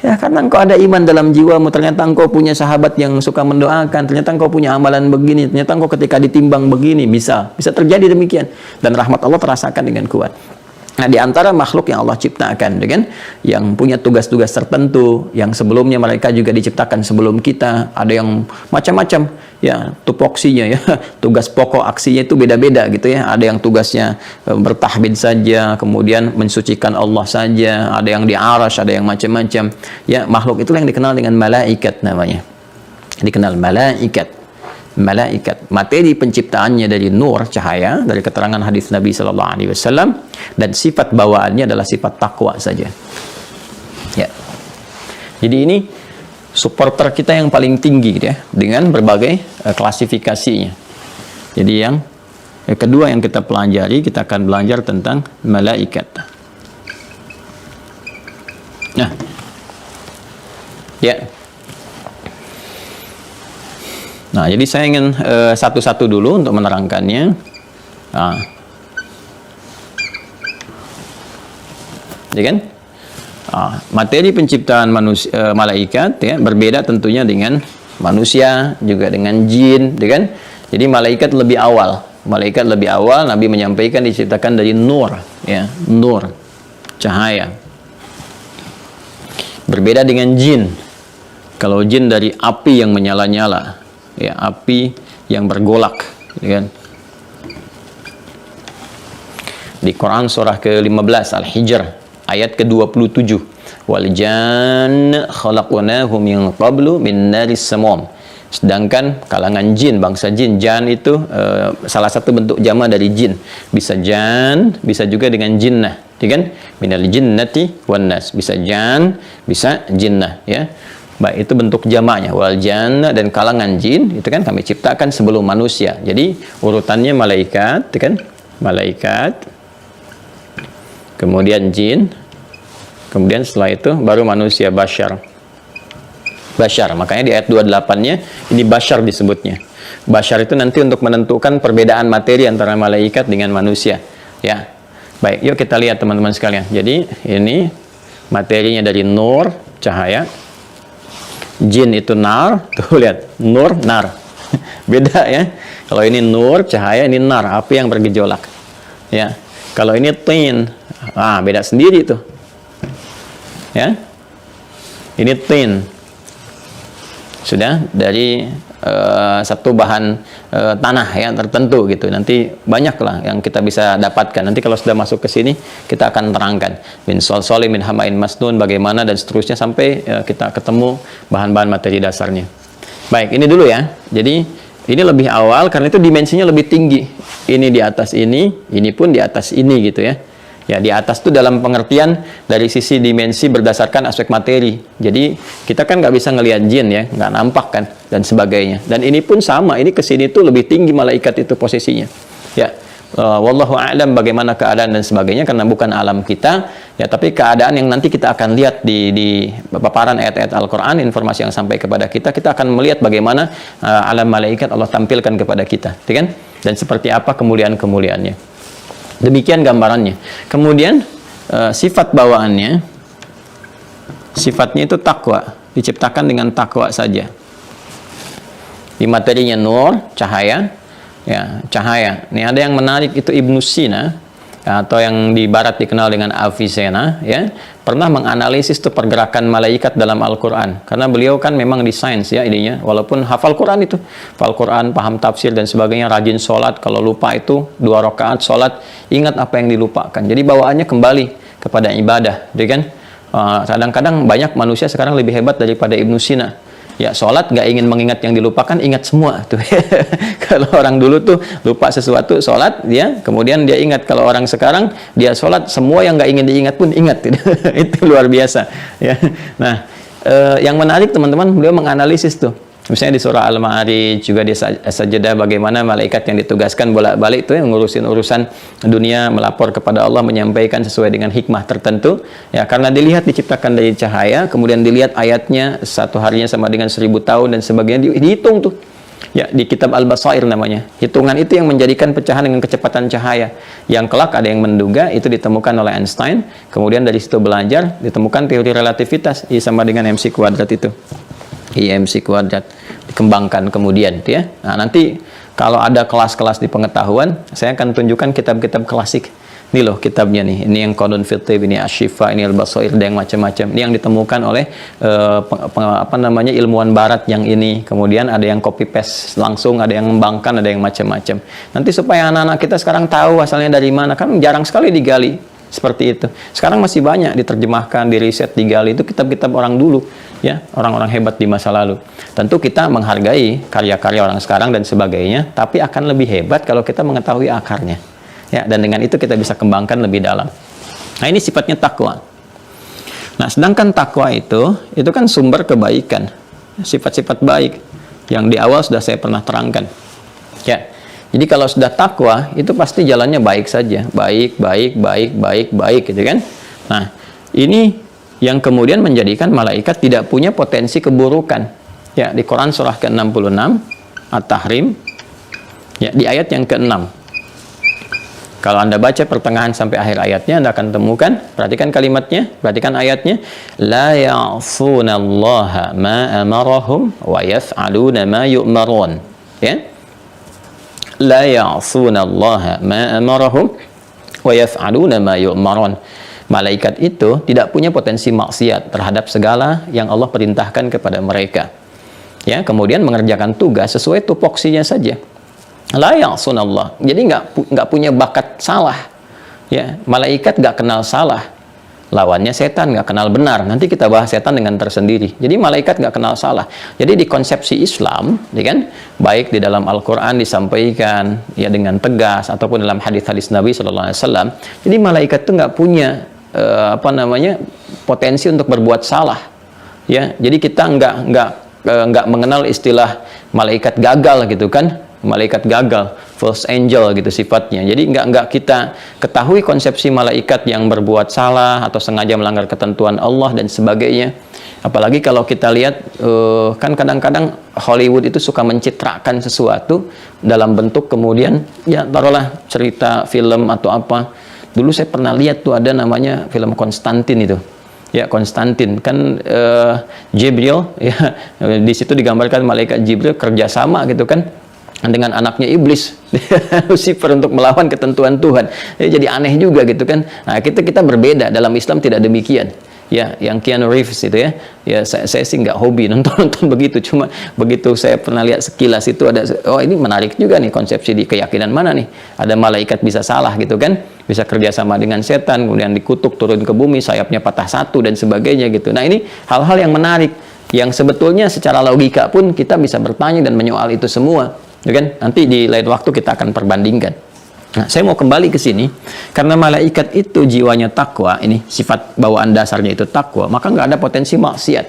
Ya, karena engkau ada iman dalam jiwamu, ternyata engkau punya sahabat yang suka mendoakan, ternyata engkau punya amalan begini, ternyata engkau ketika ditimbang begini, bisa terjadi demikian. Dan rahmat Allah terasakan dengan kuat. Nah, di antara makhluk yang Allah ciptakan dengan yang punya tugas-tugas tertentu, yang sebelumnya mereka juga diciptakan sebelum kita, ada yang macam-macam ya, tupoksinya ya, tugas pokok aksinya itu beda-beda gitu ya. Ada yang tugasnya bertahmid saja, kemudian mensucikan Allah saja, ada yang di arasy, ada yang macam-macam. Ya, makhluk itulah yang dikenal dengan malaikat namanya. Dikenal malaikat. Materi penciptaannya dari nur, cahaya, dari keterangan hadis Nabi Sallallahu Alaihi Wasallam, dan sifat bawaannya adalah sifat takwa saja. Ya, jadi ini supporter kita yang paling tinggi ya, dengan berbagai klasifikasinya. Jadi yang kedua yang kita pelajari, kita akan belajar tentang malaikat. Nah, ya. Nah, jadi saya ingin satu-satu dulu untuk menerangkannya. Nah, ya kan? Materi penciptaan manusia, malaikat ya, berbeda tentunya dengan manusia, juga dengan jin, ya kan? Jadi malaikat lebih awal. Nabi menyampaikan diciptakan dari nur, ya, nur, cahaya. Berbeda dengan jin. Kalau jin dari api yang menyala-nyala. Ya, api yang bergolak, ya kan? Di Quran surah ke-15 Al-Hijr ayat ke-27, wal janna khalaqnahu min qablu min naris samum. Sedangkan kalangan jin, bangsa jin, jan itu salah satu bentuk jama dari jin. Bisa jan, bisa juga dengan jinnah, ya kan? Minal jinnati wan nas. Bisa jan, bisa jinnah, ya. Baik, itu bentuk jamaknya, wal janna, dan kalangan jin itu kan kami ciptakan sebelum manusia. Jadi urutannya malaikat, itu kan? Malaikat, kemudian jin, kemudian setelah itu baru manusia, bashar. Bashar. Makanya di ayat 28-nya ini bashar disebutnya. Bashar itu nanti untuk menentukan perbedaan materi antara malaikat dengan manusia. Ya. Baik, yuk kita lihat teman-teman sekalian. Jadi ini materinya dari nur, cahaya. Jin itu nar. Tuh lihat, nur, nar. Beda ya. Kalau ini nur, cahaya, ini nar, api yang bergejolak. Ya. Kalau ini tin, beda sendiri tuh. Ya. Ini tin. Sudah dari satu bahan tanah ya tertentu gitu. Nanti banyaklah yang kita bisa dapatkan. Nanti kalau sudah masuk ke sini kita akan terangkan min solsoli min hamain masnun bagaimana dan seterusnya sampai kita ketemu bahan-bahan materi dasarnya. Baik, ini dulu ya. Jadi ini lebih awal karena itu dimensinya lebih tinggi. Ini di atas ini pun di atas ini gitu ya. Ya, di atas itu dalam pengertian dari sisi dimensi berdasarkan aspek materi. Jadi kita kan nggak bisa ngelihat jin ya, nggak nampak kan dan sebagainya. Dan ini pun sama, ini kesini tuh lebih tinggi malaikat itu posisinya. Ya, wallahu a'lam bagaimana keadaan dan sebagainya karena bukan alam kita. Ya, tapi keadaan yang nanti kita akan lihat di paparan ayat-ayat Al-Quran, informasi yang sampai kepada kita, kita akan melihat bagaimana alam malaikat Allah tampilkan kepada kita, kan? Dan seperti apa kemuliaan-kemuliaannya. Demikian gambarannya. Kemudian sifat bawaannya, sifatnya itu takwa, diciptakan dengan takwa saja. Di materinya nur, cahaya, ya cahaya. Ini ada yang menarik itu Ibnu Sina atau yang di Barat dikenal dengan Avicenna, ya pernah menganalisis tuh pergerakan malaikat dalam Al-Quran. Karena beliau kan memang di sains ya ininya, walaupun hafal Quran itu, hafal Quran, paham tafsir dan sebagainya, rajin sholat, kalau lupa itu 2 rakaat sholat, ingat apa yang dilupakan. Jadi bawaannya kembali kepada ibadah, gitu kan? Kadang-kadang banyak manusia sekarang lebih hebat daripada Ibnu Sina. Ya, sholat nggak ingin mengingat yang dilupakan, ingat semua tuh. Kalau orang dulu tuh lupa sesuatu, sholat dia, kemudian dia ingat. Kalau orang sekarang dia sholat, semua yang nggak ingin diingat pun ingat. Itu luar biasa. Ya. Nah, yang menarik teman-teman, beliau menganalisis tuh. Misalnya di surah Al-Ma'arij juga di Sajdah bagaimana malaikat yang ditugaskan bolak-balik itu yang ngurusin urusan dunia, melapor kepada Allah, menyampaikan sesuai dengan hikmah tertentu. Ya, karena dilihat diciptakan dari cahaya, kemudian dilihat ayatnya 1 harinya sama dengan 1000 tahun dan sebagainya, dihitung tuh. Ya, di kitab Al-Basair namanya. Hitungan itu yang menjadikan pecahan dengan kecepatan cahaya. Yang kelak ada yang menduga itu ditemukan oleh Einstein, kemudian dari situ belajar ditemukan teori relativitas I sama dengan MC kuadrat itu. IMC kuadrat dikembangkan kemudian ya. Nah, nanti kalau ada kelas-kelas di pengetahuan, saya akan tunjukkan kitab-kitab klasik. Ini loh kitabnya nih. Ini yang Qanun Fittib, ini Asy-Syifa, ini Al-Basair, dan yang macam-macam. Ini yang ditemukan oleh ilmuwan barat yang ini. Kemudian ada yang copy paste langsung, ada yang mengembangkan, ada yang macam-macam. Nanti supaya anak-anak kita sekarang tahu asalnya dari mana, kan jarang sekali digali seperti itu. Sekarang masih banyak diterjemahkan, diriset, digali, itu kitab-kitab orang dulu ya, orang-orang hebat di masa lalu. Tentu kita menghargai karya-karya orang sekarang dan sebagainya, tapi akan lebih hebat kalau kita mengetahui akarnya ya, dan dengan itu kita bisa kembangkan lebih dalam. Nah, ini sifatnya takwa. Nah, sedangkan takwa itu kan sumber kebaikan, sifat-sifat baik yang di awal sudah saya pernah terangkan ya. Jadi kalau sudah takwa itu pasti jalannya baik saja, baik gitu kan. Nah, ini yang kemudian menjadikan malaikat tidak punya potensi keburukan. Ya, di Quran surah ke-66 At-Tahrim ya, di ayat yang ke-6. Kalau Anda baca pertengahan sampai akhir ayatnya, Anda akan temukan, perhatikan kalimatnya, perhatikan ayatnya, la ya'sunallaha ma amarahum wa yaf'aluna ma yu'marun. Ya. La ya'sunallaha ma amarahum wa yaf'aluna ma yu'marun. Malaikat itu tidak punya potensi maksiat terhadap segala yang Allah perintahkan kepada mereka. Ya, kemudian mengerjakan tugas sesuai tupoksinya saja. La ya'sunallah. Jadi nggak punya bakat salah. Ya, malaikat nggak kenal salah. Lawannya setan, nggak kenal benar. Nanti kita bahas setan dengan tersendiri. Jadi malaikat nggak kenal salah. Jadi di konsepsi Islam, ya kan, baik di dalam Al-Quran disampaikan ya dengan tegas ataupun dalam hadis-hadis Nabi SAW. Jadi malaikat itu nggak punya potensi untuk berbuat salah. Ya, jadi kita nggak mengenal istilah malaikat gagal gitu kan. Malaikat gagal, false angel gitu sifatnya. Jadi nggak kita ketahui konsepsi malaikat yang berbuat salah atau sengaja melanggar ketentuan Allah dan sebagainya. Apalagi kalau kita lihat kan kadang-kadang Hollywood itu suka mencitrakan sesuatu dalam bentuk kemudian ya taruhlah cerita film atau apa. Dulu saya pernah lihat tuh ada namanya film Konstantin itu. Ya, Konstantin kan Jibril ya, di situ digambarkan malaikat Jibril kerjasama gitu kan dengan anaknya iblis Lucifer untuk melawan ketentuan Tuhan. Jadi aneh juga gitu kan. Nah, kita berbeda, dalam Islam tidak demikian. Ya, yang Keanu Reeves itu ya saya sih nggak hobi nonton begitu, cuma begitu saya pernah lihat sekilas itu ada, oh ini menarik juga nih konsepsi di keyakinan mana nih, ada malaikat bisa salah gitu kan, bisa kerjasama dengan setan, kemudian dikutuk turun ke bumi, sayapnya patah satu dan sebagainya gitu. Nah ini hal-hal yang menarik, yang sebetulnya secara logika pun kita bisa bertanya dan menyoal itu semua, ya kan? Nanti di lain waktu kita akan perbandingkan. Nah, saya mau kembali ke sini karena malaikat itu jiwanya takwa, ini sifat bawaan dasarnya itu takwa, maka nggak ada potensi maksiat.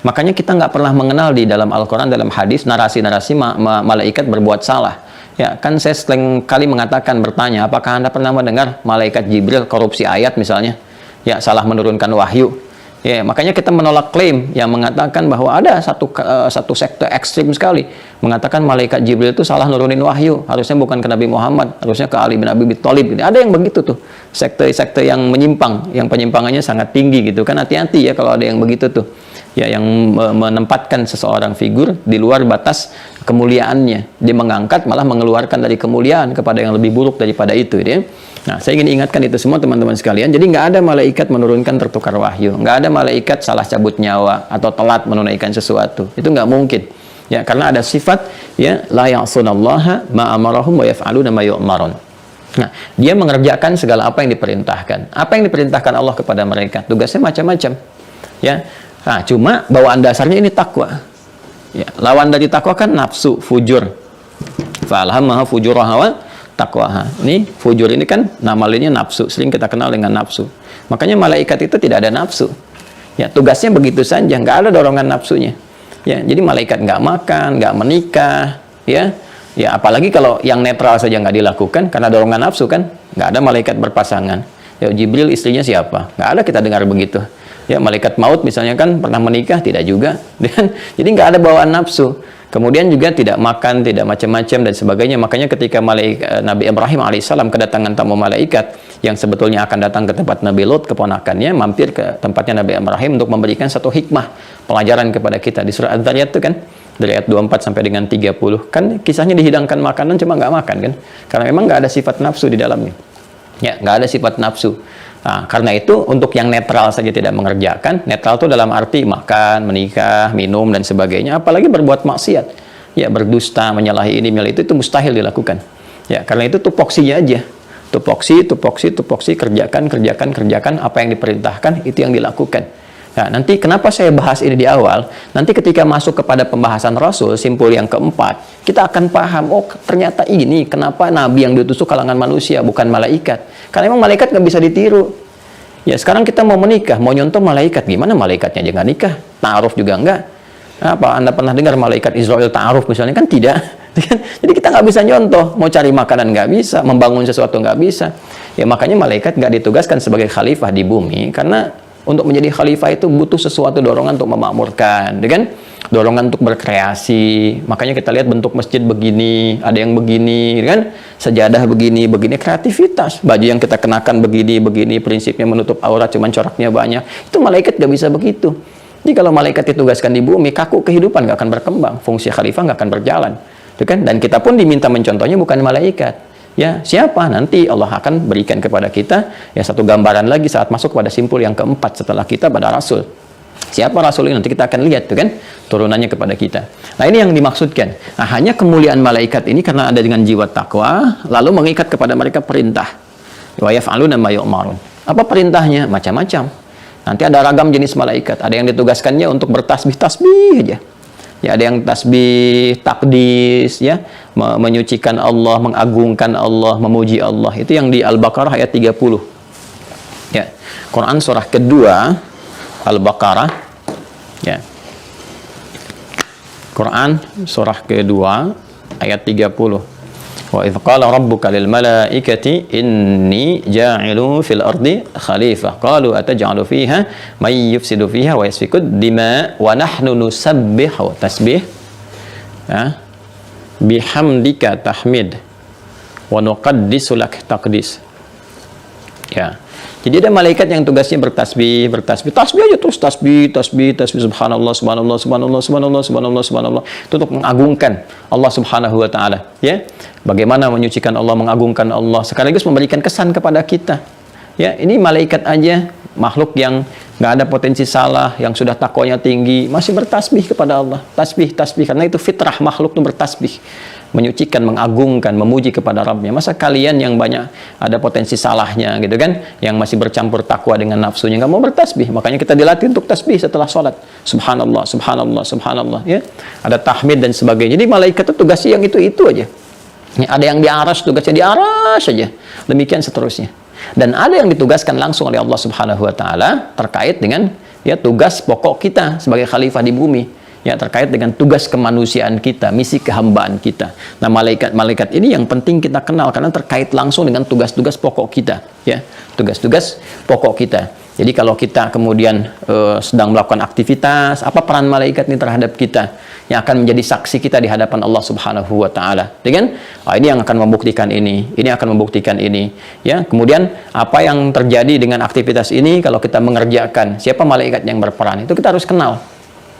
Makanya kita nggak pernah mengenal di dalam Al-Quran, dalam hadis, narasi-narasi malaikat berbuat salah. Ya, kan saya sering kali mengatakan, bertanya, apakah Anda pernah mendengar malaikat Jibril korupsi ayat misalnya? Ya, salah menurunkan wahyu. Ya, makanya kita menolak klaim yang mengatakan bahwa ada satu sekte ekstrim sekali mengatakan malaikat Jibril itu salah nurunin wahyu, harusnya bukan ke Nabi Muhammad, harusnya ke Ali bin Abi Thalib. Ada yang begitu tuh, sekte-sekte yang menyimpang, yang penyimpangannya sangat tinggi gitu kan. Hati-hati ya kalau ada yang begitu tuh, ya, yang menempatkan seseorang figur di luar batas kemuliaannya, dia mengangkat malah mengeluarkan dari kemuliaan kepada yang lebih buruk daripada itu ya. Nah, saya ingin ingatkan itu semua teman-teman sekalian. Jadi nggak ada malaikat menurunkan tertukar wahyu, nggak ada malaikat salah cabut nyawa atau telat menunaikan sesuatu. Itu nggak mungkin. Ya, karena ada sifat ya la ya'sunallaha ma amarahum wa yaf'aluna ma yu'marun. Nah, dia mengerjakan segala apa yang diperintahkan. Apa yang diperintahkan Allah kepada mereka, tugasnya macam-macam. Ya. Nah, cuma bawaan dasarnya ini takwa. Ya, lawan dari takwa kan nafsu, fujur. Fa'alhamaha fujuraha wa taqwaha. Ini fujur ini kan nama lainnya nafsu, sering kita kenal dengan nafsu. Makanya malaikat itu tidak ada nafsu. Ya, tugasnya begitu saja, nggak ada dorongan nafsunya. Ya, jadi malaikat nggak makan, nggak menikah, ya. Ya, apalagi kalau yang netral saja nggak dilakukan karena dorongan nafsu kan, nggak ada malaikat berpasangan. Ya, Jibril istrinya siapa? Nggak ada kita dengar begitu. Ya, malaikat maut misalnya kan pernah menikah, tidak juga. Jadi nggak ada bawaan nafsu. Kemudian juga tidak makan, tidak macam-macam dan sebagainya. Makanya ketika Nabi Ibrahim alaihissalam kedatangan tamu malaikat yang sebetulnya akan datang ke tempat Nabi Lot, keponakannya, mampir ke tempatnya Nabi Ibrahim untuk memberikan satu hikmah, pelajaran kepada kita. Di surah Adz-Dzariyat itu kan, dari ayat 24 sampai dengan 30. Kan kisahnya dihidangkan makanan, cuma nggak makan kan. Karena memang nggak ada sifat nafsu di dalamnya. Ya, nggak ada sifat nafsu. Nah, karena itu untuk yang netral saja tidak mengerjakan. Netral itu dalam arti makan, menikah, minum dan sebagainya, apalagi berbuat maksiat. Ya, berdusta, menyalahi ini, menyalahi itu mustahil dilakukan. Ya, karena itu tupoksinya aja. Tupoksi, kerjakan apa yang diperintahkan, itu yang dilakukan. Nah, nanti kenapa saya bahas ini di awal? Nanti ketika masuk kepada pembahasan Rasul, simpul yang keempat, kita akan paham, oh ternyata ini kenapa Nabi yang diutus kalangan manusia, bukan malaikat. Karena memang malaikat nggak bisa ditiru. Ya, sekarang kita mau menikah, mau nyontoh malaikat, gimana malaikatnya aja nggak nikah? Ta'aruf juga nggak. Apa Anda pernah dengar malaikat Israel ta'aruf misalnya? Kan tidak. Jadi kita nggak bisa nyontoh, mau cari makanan nggak bisa, membangun sesuatu nggak bisa. Ya, makanya malaikat nggak ditugaskan sebagai khalifah di bumi, karena untuk menjadi khalifah itu butuh sesuatu dorongan untuk memakmurkan, kan? Dorongan untuk berkreasi. Makanya kita lihat bentuk masjid begini, ada yang begini, kan? Sajadah begini, kreativitas. Baju yang kita kenakan begini, prinsipnya menutup aurat, cuman coraknya banyak. Itu malaikat gak bisa begitu. Jadi kalau malaikat ditugaskan di bumi, kaku kehidupan gak akan berkembang, fungsi khalifah gak akan berjalan, kan? Dan kita pun diminta mencontohnya bukan malaikat. Ya, siapa? Nanti Allah akan berikan kepada kita ya satu gambaran lagi saat masuk pada simpul yang keempat setelah kita pada Rasul. Siapa Rasul ini? Nanti kita akan lihat tuh kan turunannya kepada kita. Nah, ini yang dimaksudkan. Nah, hanya kemuliaan malaikat ini karena ada dengan jiwa takwa, lalu mengikat kepada mereka perintah. Wa yaf'aluna ma yu'marun. Apa perintahnya? Macam-macam. Nanti ada ragam jenis malaikat. Ada yang ditugaskannya untuk bertasbih-tasbih aja. Ya, ada yang tasbih, takdis, ya, menyucikan Allah, mengagungkan Allah, memuji Allah. Itu yang di Al-Baqarah ayat 30. Ya, Quran surah kedua, Al-Baqarah. Ya. Quran surah kedua ayat 30. Wa idz qala rabbuka lil malaikati inni ja'ilun fil ardi khalifah. Qalu ataj'alu fiha may yufsidu fiha wa yasfiku dima wa nahnu nusabbihu tasbih bihamdika tahmid wa nuqaddisu lak taqdis. Ya. Jadi ada malaikat yang tugasnya bertasbih aja terus tasbih, subhanallah, subhanallah, subhanallah, subhanallah, subhanallah, subhanallah. Itu untuk mengagungkan Allah Subhanahu wa taala, ya. Bagaimana menyucikan Allah, mengagungkan Allah, sekaligus memberikan kesan kepada kita. Ya, ini malaikat aja, makhluk yang nggak ada potensi salah, yang sudah takwanya tinggi, masih bertasbih kepada Allah. Tasbih, karena itu fitrah makhluk itu bertasbih. Menyucikan, mengagungkan, memuji kepada Rabbnya. Masa kalian yang banyak ada potensi salahnya gitu kan, yang masih bercampur takwa dengan nafsunya, nggak mau bertasbih. Makanya kita dilatih untuk tasbih setelah sholat. Subhanallah, subhanallah, subhanallah, ya. Ada tahmid dan sebagainya. Jadi malaikat itu tugasnya yang itu aja. Ya, ada yang di aras, tugasnya di aras saja. Demikian seterusnya. Dan ada yang ditugaskan langsung oleh Allah Subhanahu wa taala terkait dengan ya tugas pokok kita sebagai khalifah di bumi. Ya, terkait dengan tugas kemanusiaan kita, misi kehambaan kita. Nah, malaikat ini yang penting kita kenal karena terkait langsung dengan tugas-tugas pokok kita, ya. Tugas-tugas pokok kita. Jadi kalau kita kemudian sedang melakukan aktivitas, apa peran malaikat ini terhadap kita yang akan menjadi saksi kita di hadapan Allah Subhanahu wa taala. Ya kan? Ini yang akan membuktikan ini akan membuktikan ini, ya. Kemudian apa yang terjadi dengan aktivitas ini kalau kita mengerjakan, siapa malaikat yang berperan, itu kita harus kenal.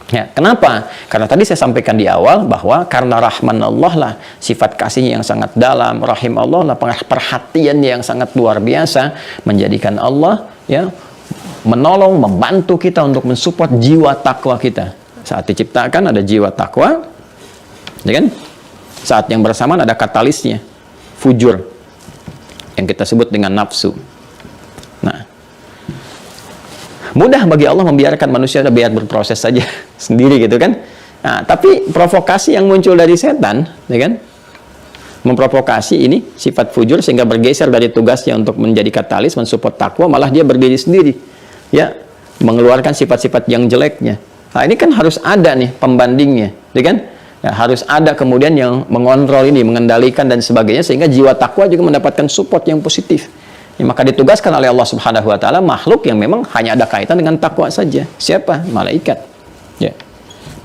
Ya, kenapa? Karena tadi saya sampaikan di awal bahwa karena rahman Allah lah, sifat kasihnya yang sangat dalam, rahim Allah lah, perhatiannya yang sangat luar biasa, menjadikan Allah ya menolong, membantu kita untuk mensupport jiwa takwa kita. Saat diciptakan ada jiwa takwa, ya kan? Saat yang bersamaan ada katalisnya, fujur, yang kita sebut dengan nafsu. Nah, mudah bagi Allah membiarkan manusia biar berproses saja sendiri gitu kan. Nah, tapi provokasi yang muncul dari setan, ya kan, memprovokasi ini sifat fujur sehingga bergeser dari tugasnya untuk menjadi katalis mensupport takwa, malah dia berdiri sendiri, ya, mengeluarkan sifat-sifat yang jeleknya. Nah, ini kan harus ada nih pembandingnya, ya kan. Ya, harus ada kemudian yang mengontrol ini, mengendalikan dan sebagainya sehingga jiwa takwa juga mendapatkan support yang positif. Ya, maka ditugaskan oleh Allah Subhanahu wa taala makhluk yang memang hanya ada kaitan dengan takwa saja. Siapa? Malaikat. Ya.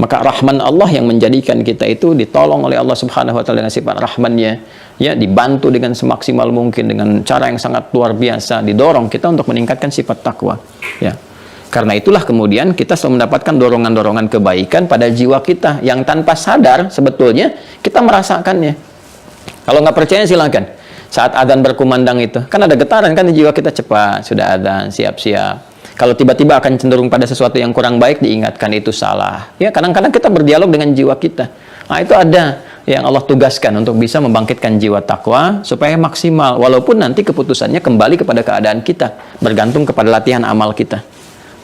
Maka rahman Allah yang menjadikan kita itu ditolong oleh Allah Subhanahu wa taala dengan sifat rahmannya, ya, dibantu dengan semaksimal mungkin dengan cara yang sangat luar biasa, didorong kita untuk meningkatkan sifat takwa. Ya. Karena itulah kemudian kita selalu mendapatkan dorongan-dorongan kebaikan pada jiwa kita yang tanpa sadar sebetulnya kita merasakannya. Kalau nggak percaya silakan. Saat adzan berkumandang itu, kan ada getaran kan di jiwa kita, cepat, sudah adzan, siap-siap. Kalau tiba-tiba akan cenderung pada sesuatu yang kurang baik, diingatkan itu salah. Ya, kadang-kadang kita berdialog dengan jiwa kita. Nah, itu ada yang Allah tugaskan untuk bisa membangkitkan jiwa takwa supaya maksimal, walaupun nanti keputusannya kembali kepada keadaan kita, bergantung kepada latihan amal kita.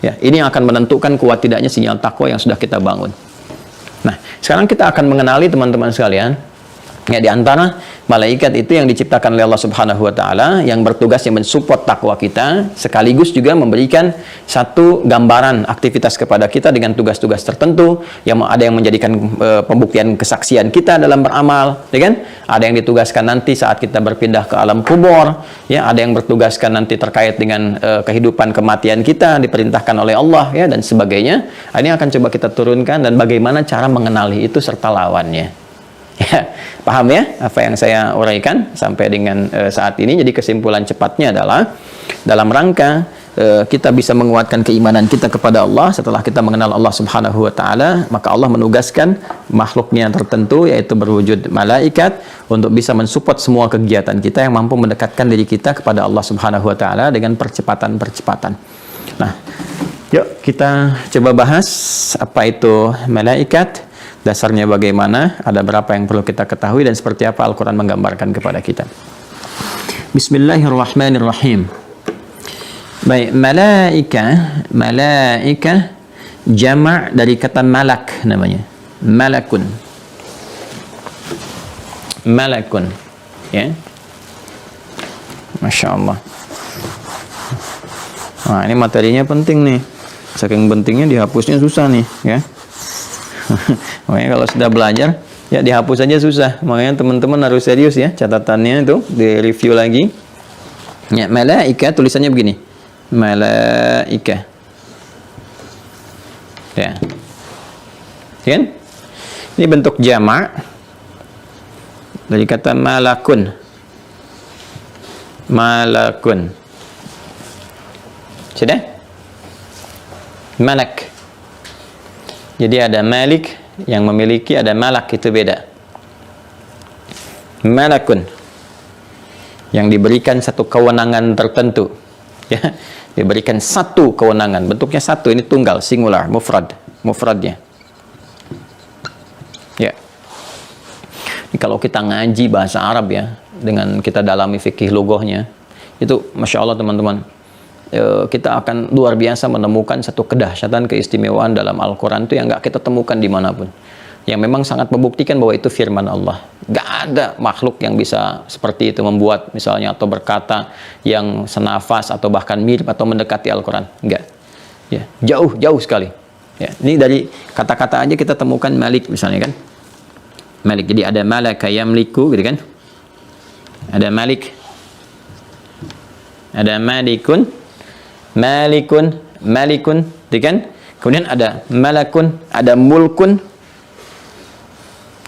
Ya, ini yang akan menentukan kuat tidaknya sinyal takwa yang sudah kita bangun. Nah, sekarang kita akan mengenali teman-teman sekalian, ya, di antara malaikat itu yang diciptakan oleh Allah Subhanahu wa taala yang bertugas yang mensupport takwa kita, sekaligus juga memberikan satu gambaran aktivitas kepada kita dengan tugas-tugas tertentu yang ada yang menjadikan pembuktian kesaksian kita dalam beramal, ya kan? Ada yang ditugaskan nanti saat kita berpindah ke alam kubur, ya, ada yang bertugaskan nanti terkait dengan kehidupan kematian kita diperintahkan oleh Allah, ya, dan sebagainya. Ini akan coba kita turunkan dan bagaimana cara mengenali itu serta lawannya. Ya, paham ya apa yang saya uraikan sampai dengan saat ini? Jadi kesimpulan cepatnya adalah dalam rangka kita bisa menguatkan keimanan kita kepada Allah setelah kita mengenal Allah Subhanahu wa taala, maka Allah menugaskan makhluknya tertentu yaitu berwujud malaikat untuk bisa mensupport semua kegiatan kita yang mampu mendekatkan diri kita kepada Allah Subhanahu wa taala dengan percepatan-percepatan. Nah, yuk kita coba bahas apa itu malaikat. Dasarnya bagaimana, ada berapa yang perlu kita ketahui dan seperti apa Al-Quran menggambarkan kepada kita. Bismillahirrahmanirrahim. Baik, malaika jama' dari kata malak namanya. Malakun. Ya. Masya Allah. Nah, ini materinya penting nih. Saking pentingnya dihapusnya susah nih, ya. Makanya kalau sudah belajar Ya, dihapus saja susah. Makanya teman-teman harus serius ya, catatannya itu di review lagi. Ya, malaika tulisannya begini. Malaika. Ya. Kan? Ini bentuk jamak dari kata malakun. Malakun. Sudah? Malak. Jadi ada malik yang memiliki, ada malak, itu beda. Malakun yang diberikan satu kewenangan tertentu, ya, diberikan satu kewenangan, bentuknya satu, ini tunggal, singular, mufradnya, ya. Ini kalau kita ngaji bahasa Arab ya, dengan kita dalami fikih lughahnya, itu masya Allah teman-teman, kita akan luar biasa menemukan satu kedahsyatan, keistimewaan dalam Al-Quran itu yang nggak kita temukan dimanapun, yang memang sangat membuktikan bahwa itu firman Allah. Gak ada makhluk yang bisa seperti itu membuat misalnya atau berkata yang senafas atau bahkan mirip atau mendekati Al-Quran. Enggak. Ya, jauh sekali. Ya, ini dari kata-kata aja kita temukan malik misalnya kan. Malik. Jadi ada malaka yamliku gitu kan. Ada malik. Ada malikun. Malikun gitu kan. Kemudian ada malakun, ada mulkun.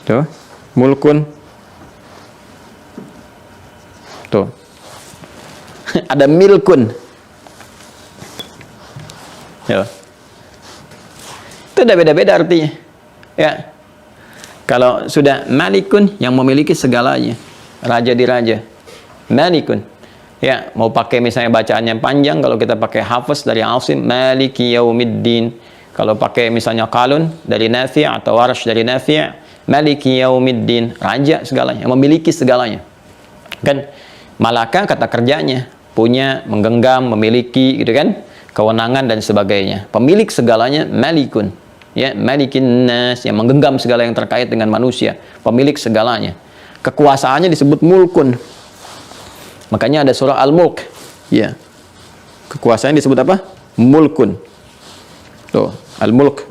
Tuh, mulkun. Tuh. Ada milkun. Ya. Itu udah beda-beda artinya. Ya. Kalau sudah malikun yang memiliki segalanya, raja di raja. Malikun. Ya, mau pakai misalnya bacaannya panjang, kalau kita pakai hafaz dari Asim, Maliki Yaumiddin. Kalau pakai misalnya Qalun dari Nafi' atau Warsh dari Nafi', Maliki Yaumiddin, raja segalanya, memiliki segalanya. Kan malaka kata kerjanya, punya, menggenggam, memiliki gitu kan, kewenangan dan sebagainya. Pemilik segalanya malikun. Ya, malikin nas, yang menggenggam segala yang terkait dengan manusia, pemilik segalanya. Kekuasaannya disebut mulkun. Makanya ada surah Al-Mulk. Ya. Kekuasaan disebut apa? Mulkun. Tuh, Al-Mulk.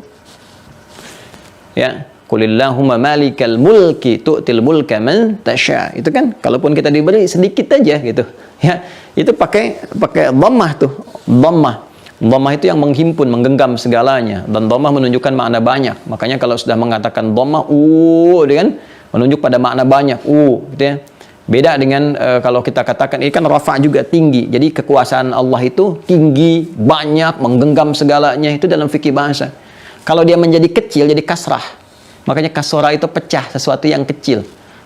Ya. Qulillahumma malikal mulki tu'til mulka man tasha. Itu kan kalaupun kita diberi sedikit aja gitu. Ya, itu pakai dhammah tuh. Dhammah itu yang menghimpun, menggenggam segalanya, dan dhammah menunjukkan makna banyak. Makanya kalau sudah mengatakan dhammah gitu kan, menunjuk pada makna banyak. Gitu ya. Beda dengan kalau kita katakan ini kan rafa juga tinggi. Jadi kekuasaan Allah itu tinggi, banyak, menggenggam segalanya, itu dalam fikih bahasa. Kalau dia menjadi kecil jadi kasrah. Makanya kasora itu pecah, sesuatu yang kecil.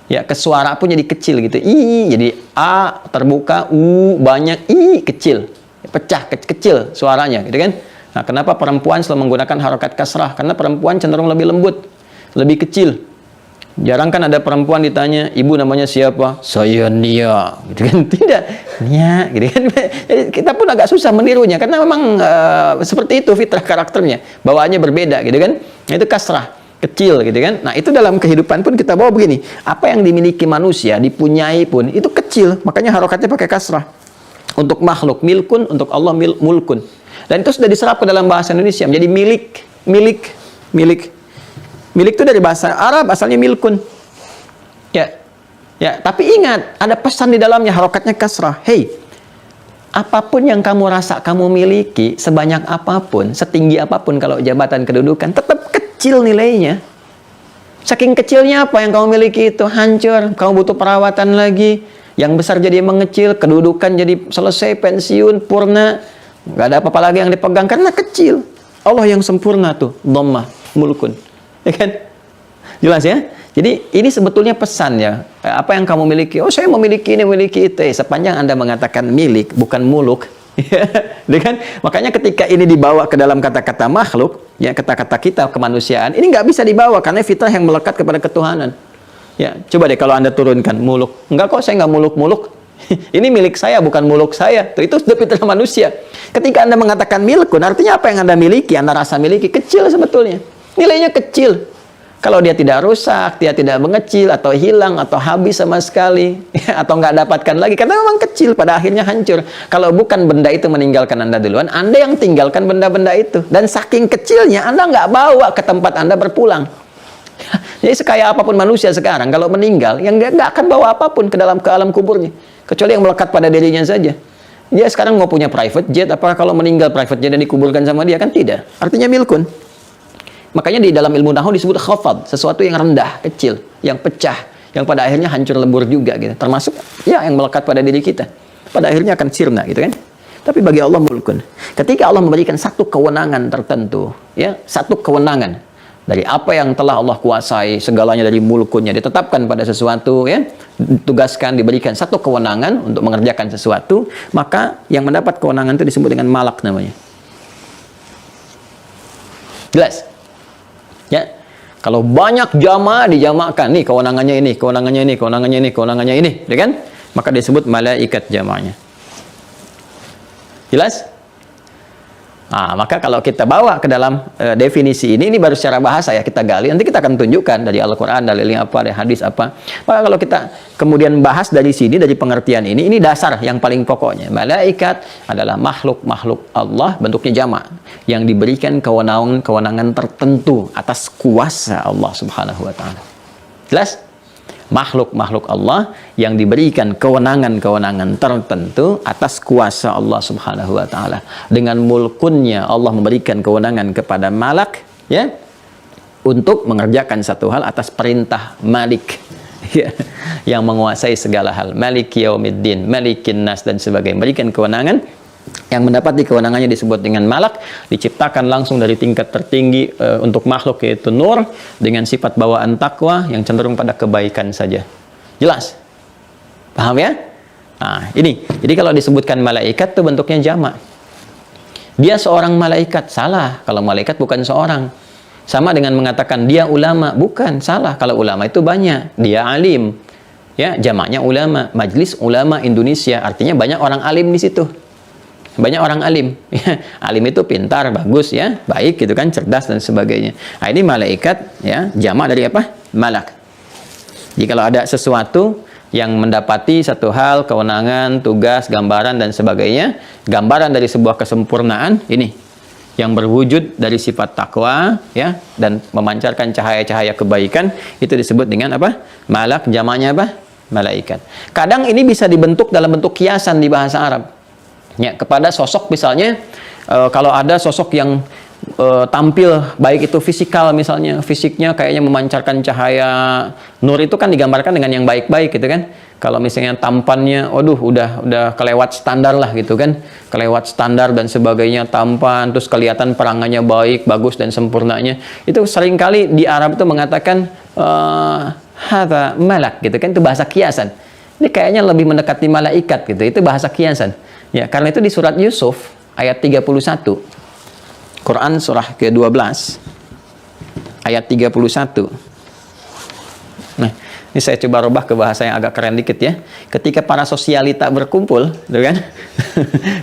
Ya, kesuara pun jadi kecil gitu. Jadi A terbuka, U banyak, I kecil. Pecah, kecil suaranya gitu kan. Nah, kenapa perempuan selalu menggunakan harokat kasrah? Karena perempuan cenderung lebih lembut, lebih kecil. Jarang kan ada perempuan ditanya, ibu namanya siapa? Saya Nia, gitu kan? Tidak, Nia, gitu kan? Jadi kita pun agak susah menirunya karena memang seperti itu fitrah karakternya, bawaannya berbeda, gitu kan? Nah, itu kasrah, kecil, gitu kan? Nah, itu dalam kehidupan pun kita bawa begini. Apa yang dimiliki manusia, dipunyai pun itu kecil, makanya harokatnya pakai kasrah. Untuk makhluk milkun, untuk Allah mulkun. Dan itu sudah diserap ke dalam bahasa Indonesia menjadi milik. Milik itu dari bahasa Arab asalnya milkun. Ya. Ya, tapi ingat, ada pesan di dalamnya, harokatnya kasrah. Hei, apapun yang kamu rasa kamu miliki, sebanyak apapun, setinggi apapun kalau jabatan kedudukan, tetap kecil nilainya. Saking kecilnya apa yang kamu miliki itu hancur, kamu butuh perawatan lagi. Yang besar jadi mengecil, kedudukan jadi selesai, pensiun, purna. Nggak ada apa-apa lagi yang dipegang karena kecil. Allah yang sempurna tuh, dhammah, mulkun. Ya kan? Jelas ya? Jadi ini sebetulnya pesan ya. Apa yang kamu miliki? Oh, saya memiliki ini, memiliki itu. Sepanjang Anda mengatakan milik, bukan muluk. Ya kan? Makanya ketika ini dibawa ke dalam kata-kata makhluk, ya kata-kata kita kemanusiaan, ini nggak bisa dibawa karena fitrah yang melekat kepada ketuhanan. Ya, coba deh kalau Anda turunkan muluk. Enggak kok, saya nggak muluk-muluk. Ini milik saya, bukan muluk saya. Tuh, itu sudah fitrah manusia. Ketika Anda mengatakan milkun, artinya apa yang Anda miliki, Anda rasa miliki, kecil sebetulnya. Nilainya kecil. Kalau dia tidak rusak, dia tidak mengecil, atau hilang, atau habis sama sekali, atau nggak dapatkan lagi, karena memang kecil, pada akhirnya hancur. Kalau bukan benda itu meninggalkan Anda duluan, Anda yang tinggalkan benda-benda itu. Dan saking kecilnya, Anda nggak bawa ke tempat Anda berpulang. Jadi sekaya apapun manusia sekarang, kalau meninggal, yang nggak akan bawa apapun ke alam kuburnya, kecuali yang melekat pada dirinya saja. Dia sekarang mau punya private jet, apakah kalau meninggal private jet dan dikuburkan sama dia? Kan tidak. Artinya milkun. Makanya di dalam ilmu nahwu disebut khafad, sesuatu yang rendah, kecil, yang pecah, yang pada akhirnya hancur lebur juga gitu. Termasuk ya yang melekat pada diri kita. Pada akhirnya akan sirna gitu kan. Tapi bagi Allah mulkun. Ketika Allah memberikan satu kewenangan tertentu, ya, satu kewenangan dari apa yang telah Allah kuasai, segalanya dari mulkunnya ditetapkan pada sesuatu, ya, ditugaskan, diberikan satu kewenangan untuk mengerjakan sesuatu, maka yang mendapat kewenangan itu disebut dengan malak namanya. Jelas? Ya, kalau banyak jamaah dijamakkan, nih kewenangannya ini, kewenangannya ini, kewenangannya ini, kewenangannya ini, ya kan? Maka disebut malaikat jamaahnya. Jelas? Nah, maka kalau kita bawa ke dalam definisi ini baru secara bahasa ya kita gali. Nanti kita akan tunjukkan dari Al-Quran, dalilnya apa, dari hadis apa. Maka kalau kita kemudian bahas dari sini, dari pengertian ini dasar yang paling pokoknya. Malaikat adalah makhluk-makhluk Allah, bentuknya jamak, yang diberikan kewenangan tertentu atas kuasa Allah Subhanahu wa Ta'ala. Jelas? Makhluk-makhluk Allah yang diberikan kewenangan-kewenangan tertentu atas kuasa Allah Subhanahu wa Ta'ala. Dengan mulkunnya Allah memberikan kewenangan kepada malak, ya, untuk mengerjakan satu hal atas perintah Malik, ya, yang menguasai segala hal. Malik Yaumiddin, Malikin Nas dan sebagainya. Memberikan kewenangan. Yang mendapati kewenangannya disebut dengan malak, diciptakan langsung dari tingkat tertinggi untuk makhluk, yaitu nur, dengan sifat bawaan takwa yang cenderung pada kebaikan saja. Jelas? Paham ya? Nah, ini. Jadi kalau disebutkan malaikat itu bentuknya jamak. Dia seorang malaikat, salah. Kalau malaikat bukan seorang. Sama dengan mengatakan dia ulama, bukan, salah. Kalau ulama itu banyak, dia alim. Ya, jamaknya ulama, Majelis Ulama Indonesia, artinya banyak orang alim di situ. Banyak orang alim. Alim itu pintar, bagus, ya, baik gitu kan, cerdas dan sebagainya. Nah, ini malaikat, ya, jamak dari apa? Malak. Jadi kalau ada sesuatu yang mendapati satu hal, kewenangan, tugas, gambaran dan sebagainya, gambaran dari sebuah kesempurnaan ini yang berwujud dari sifat takwa, ya, dan memancarkan cahaya-cahaya kebaikan, itu disebut dengan apa? Malak, jamaknya apa? Malaikat. Kadang ini bisa dibentuk dalam bentuk kiasan di bahasa Arab. Ya, kepada sosok misalnya, kalau ada sosok yang tampil baik itu fisikal, misalnya fisiknya kayaknya memancarkan cahaya nur, itu kan digambarkan dengan yang baik-baik gitu kan. Kalau misalnya tampannya, waduh, udah kelewat standar lah gitu kan, kelewat standar dan sebagainya, tampan, terus kelihatan perangannya baik, bagus dan sempurnanya, itu seringkali di Arab itu mengatakan hadza malak gitu kan, itu bahasa kiasan. Ini kayaknya lebih mendekati malaikat gitu, itu bahasa kiasan. Ya, karena itu di surat Yusuf ayat 31. Quran surah ke-12 ayat 31. Nah, ini saya coba rubah ke bahasa yang agak keren dikit ya. Ketika para sosialita berkumpul, gitu kan?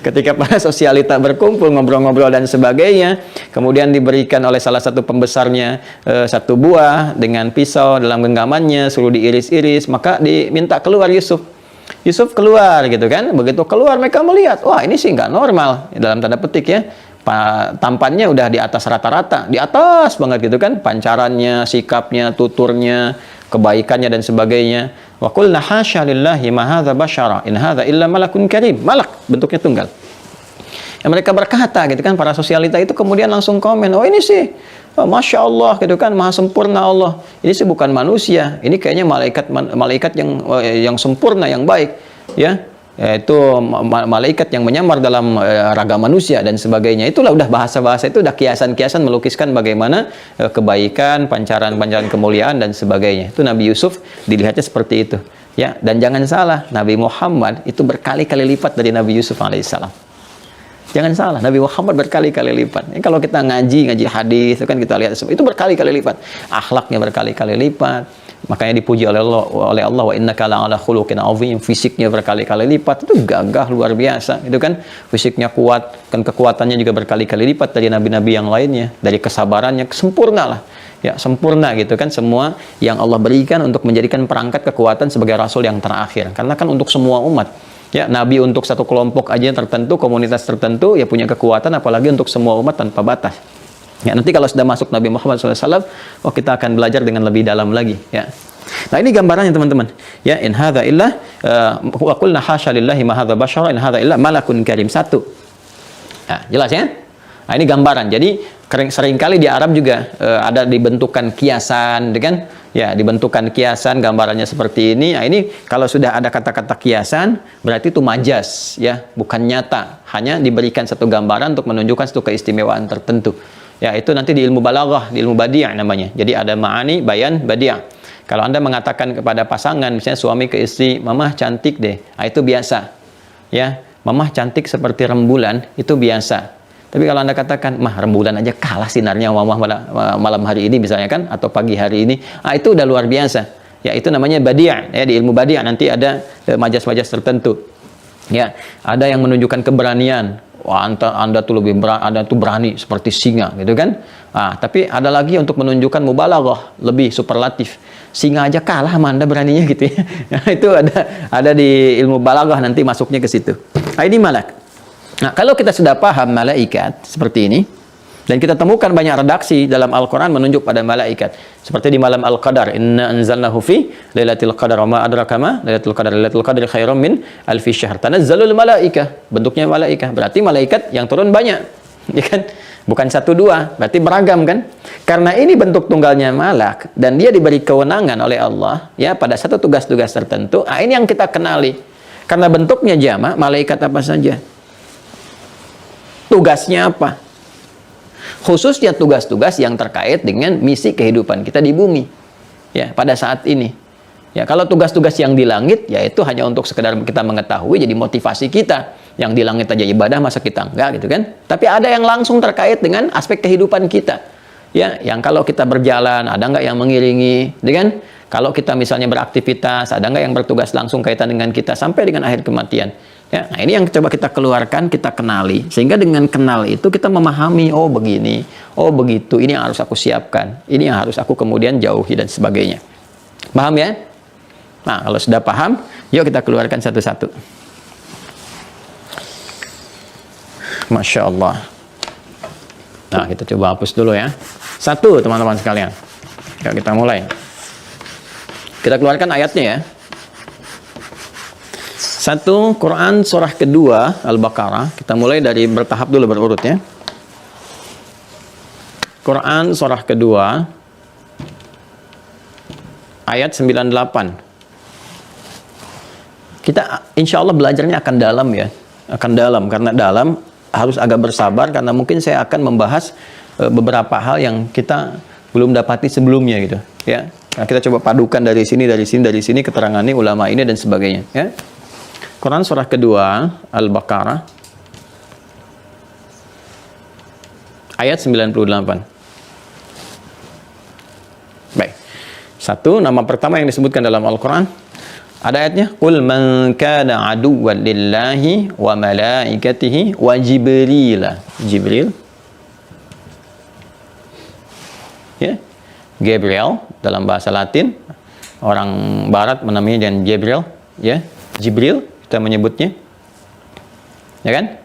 Ketika para sosialita berkumpul, ngobrol-ngobrol dan sebagainya, kemudian diberikan oleh salah satu pembesarnya satu buah dengan pisau dalam genggamannya, suruh diiris-iris, maka diminta keluar Yusuf. Yusuf keluar gitu kan, begitu keluar mereka melihat, wah ini sih nggak normal, dalam tanda petik ya, tampannya udah di atas rata-rata, di atas banget gitu kan, pancarannya, sikapnya, tuturnya, kebaikannya dan sebagainya. Wa qulna hasya lillahi ma hadza basyara in hadza illa malakun karim. Malak bentuknya tunggal. Yang mereka berkata gitu kan, para sosialita itu kemudian langsung komen, oh ini sih Masya Allah gitu kan, maha sempurna Allah. Ini sih bukan manusia, ini kayaknya malaikat yang sempurna, yang baik, ya, yaitu malaikat yang menyamar dalam raga manusia dan sebagainya. Itulah udah bahasa-bahasa itu udah kiasan-kiasan melukiskan bagaimana kebaikan, pancaran-pancaran kemuliaan dan sebagainya. Itu Nabi Yusuf dilihatnya seperti itu, ya. Dan jangan salah, Nabi Muhammad itu berkali-kali lipat dari Nabi Yusuf alaihissalam. Jangan salah, Nabi Muhammad berkali-kali lipat. Kalau kita ngaji hadis, itu kan kita lihat itu berkali-kali lipat. Akhlaknya berkali-kali lipat. Makanya dipuji oleh Allah, wa innaka la'ala khuluqin 'azim. Fisiknya berkali-kali lipat. Itu gagah luar biasa, itu kan. Fisiknya kuat, kan kekuatannya juga berkali-kali lipat dari nabi-nabi yang lainnya. Dari kesabarannya, sempurna lah. Ya, sempurna gitu kan, semua yang Allah berikan untuk menjadikan perangkat kekuatan sebagai rasul yang terakhir. Karena kan untuk semua umat. Ya, Nabi untuk satu kelompok aja tertentu, komunitas tertentu, ya punya kekuatan, apalagi untuk semua umat tanpa batas. Ya, nanti kalau sudah masuk Nabi Muhammad SAW, oh kita akan belajar dengan lebih dalam lagi. Ya. Nah ini gambarannya teman-teman. Ya, in hadza illa wa qulna hasya lillahi ma hadza basyara in hadza illa malakun karim. Satu. Nah, jelas ya? Nah, ini gambaran. Jadi seringkali di Arab juga ada dibentukan kiasan, kan? Ya, dibentukan kiasan gambarannya seperti ini. Nah, ini kalau sudah ada kata-kata kiasan, berarti itu majas, ya, bukan nyata. Hanya diberikan satu gambaran untuk menunjukkan satu keistimewaan tertentu. Ya, itu nanti di ilmu balaghah, di ilmu badi' namanya. Jadi ada ma'ani, bayan, badi'. Kalau Anda mengatakan kepada pasangan, misalnya suami ke istri, "Mamah cantik deh." Nah, itu biasa. Ya, "Mamah cantik seperti rembulan," itu biasa. Tapi kalau Anda katakan, "Mah, rembulan aja kalah sinarnya mamah malam hari ini," misalnya kan, atau pagi hari ini, itu udah luar biasa. Ya, itu namanya badi'. Ya, di ilmu badi' nanti ada majas-majas tertentu. Ya, ada yang menunjukkan keberanian. Wah, anda tuh lebih Anda tuh berani seperti singa, gitu kan? Tapi ada lagi untuk menunjukkan mubalaghah, lebih superlatif. Singa aja kalah sama Anda beraninya, gitu ya. Nah, itu ada di ilmu balaghah, nanti masuknya ke situ. Nah, ini malak. Nah, kalau kita sudah paham malaikat seperti ini, dan kita temukan banyak redaksi dalam Al-Quran menunjuk pada malaikat. Seperti di malam Al-Qadar, "Inna anzalnahu fi lailatul qadar wa ma adraka ma lailatul qadar lailatul qadri khairum min alfi syahr tanazzalul malaikah." Bentuknya malaikah, berarti malaikat yang turun banyak, ya kan? Bukan satu dua, berarti beragam kan? Karena ini bentuk tunggalnya malak dan dia diberi kewenangan oleh Allah ya pada satu tugas-tugas tertentu. Ini yang kita kenali. Karena bentuknya jamak, malaikat apa saja? Tugasnya apa? Khususnya tugas-tugas yang terkait dengan misi kehidupan kita di bumi ya pada saat ini. Ya, kalau tugas-tugas yang di langit ya itu hanya untuk sekedar kita mengetahui, jadi motivasi kita. Yang di langit aja ibadah, masa kita enggak, gitu kan? Tapi ada yang langsung terkait dengan aspek kehidupan kita. Ya, yang kalau kita berjalan ada enggak yang mengiringi, gitu kan? Kalau kita misalnya beraktivitas, ada enggak yang bertugas langsung kaitan dengan kita sampai dengan akhir kematian. Ya, nah ini yang coba kita keluarkan, kita kenali. Sehingga dengan kenal itu kita memahami, oh begini, oh begitu, ini yang harus aku siapkan, ini yang harus aku kemudian jauhi dan sebagainya. Paham ya? Nah, kalau sudah paham, yuk kita keluarkan satu-satu. Masya Allah. Nah, kita coba hapus dulu ya. Satu, teman-teman sekalian. Yuk kita mulai. Kita keluarkan ayatnya ya. Satu, Quran surah kedua Al-Baqarah. Kita mulai dari bertahap dulu, berurut ya. Quran surah kedua ayat 98. Kita insya Allah belajarnya akan dalam ya. Akan dalam, karena dalam harus agak bersabar, karena mungkin saya akan membahas beberapa hal yang kita belum dapati sebelumnya gitu ya. Nah, kita coba padukan dari sini keterangannya ulama ini dan sebagainya ya. Quran surah kedua Al-Baqarah ayat 98. Baik. Satu, nama pertama yang disebutkan dalam Al-Quran ada ayatnya, "Qul man kana aduwwan lillahi wa malaikatihi wa Jibril." Jibril ya, Gabriel dalam bahasa Latin, orang barat menamainya dengan Gabriel ya, Jibril kita menyebutnya, ya kan?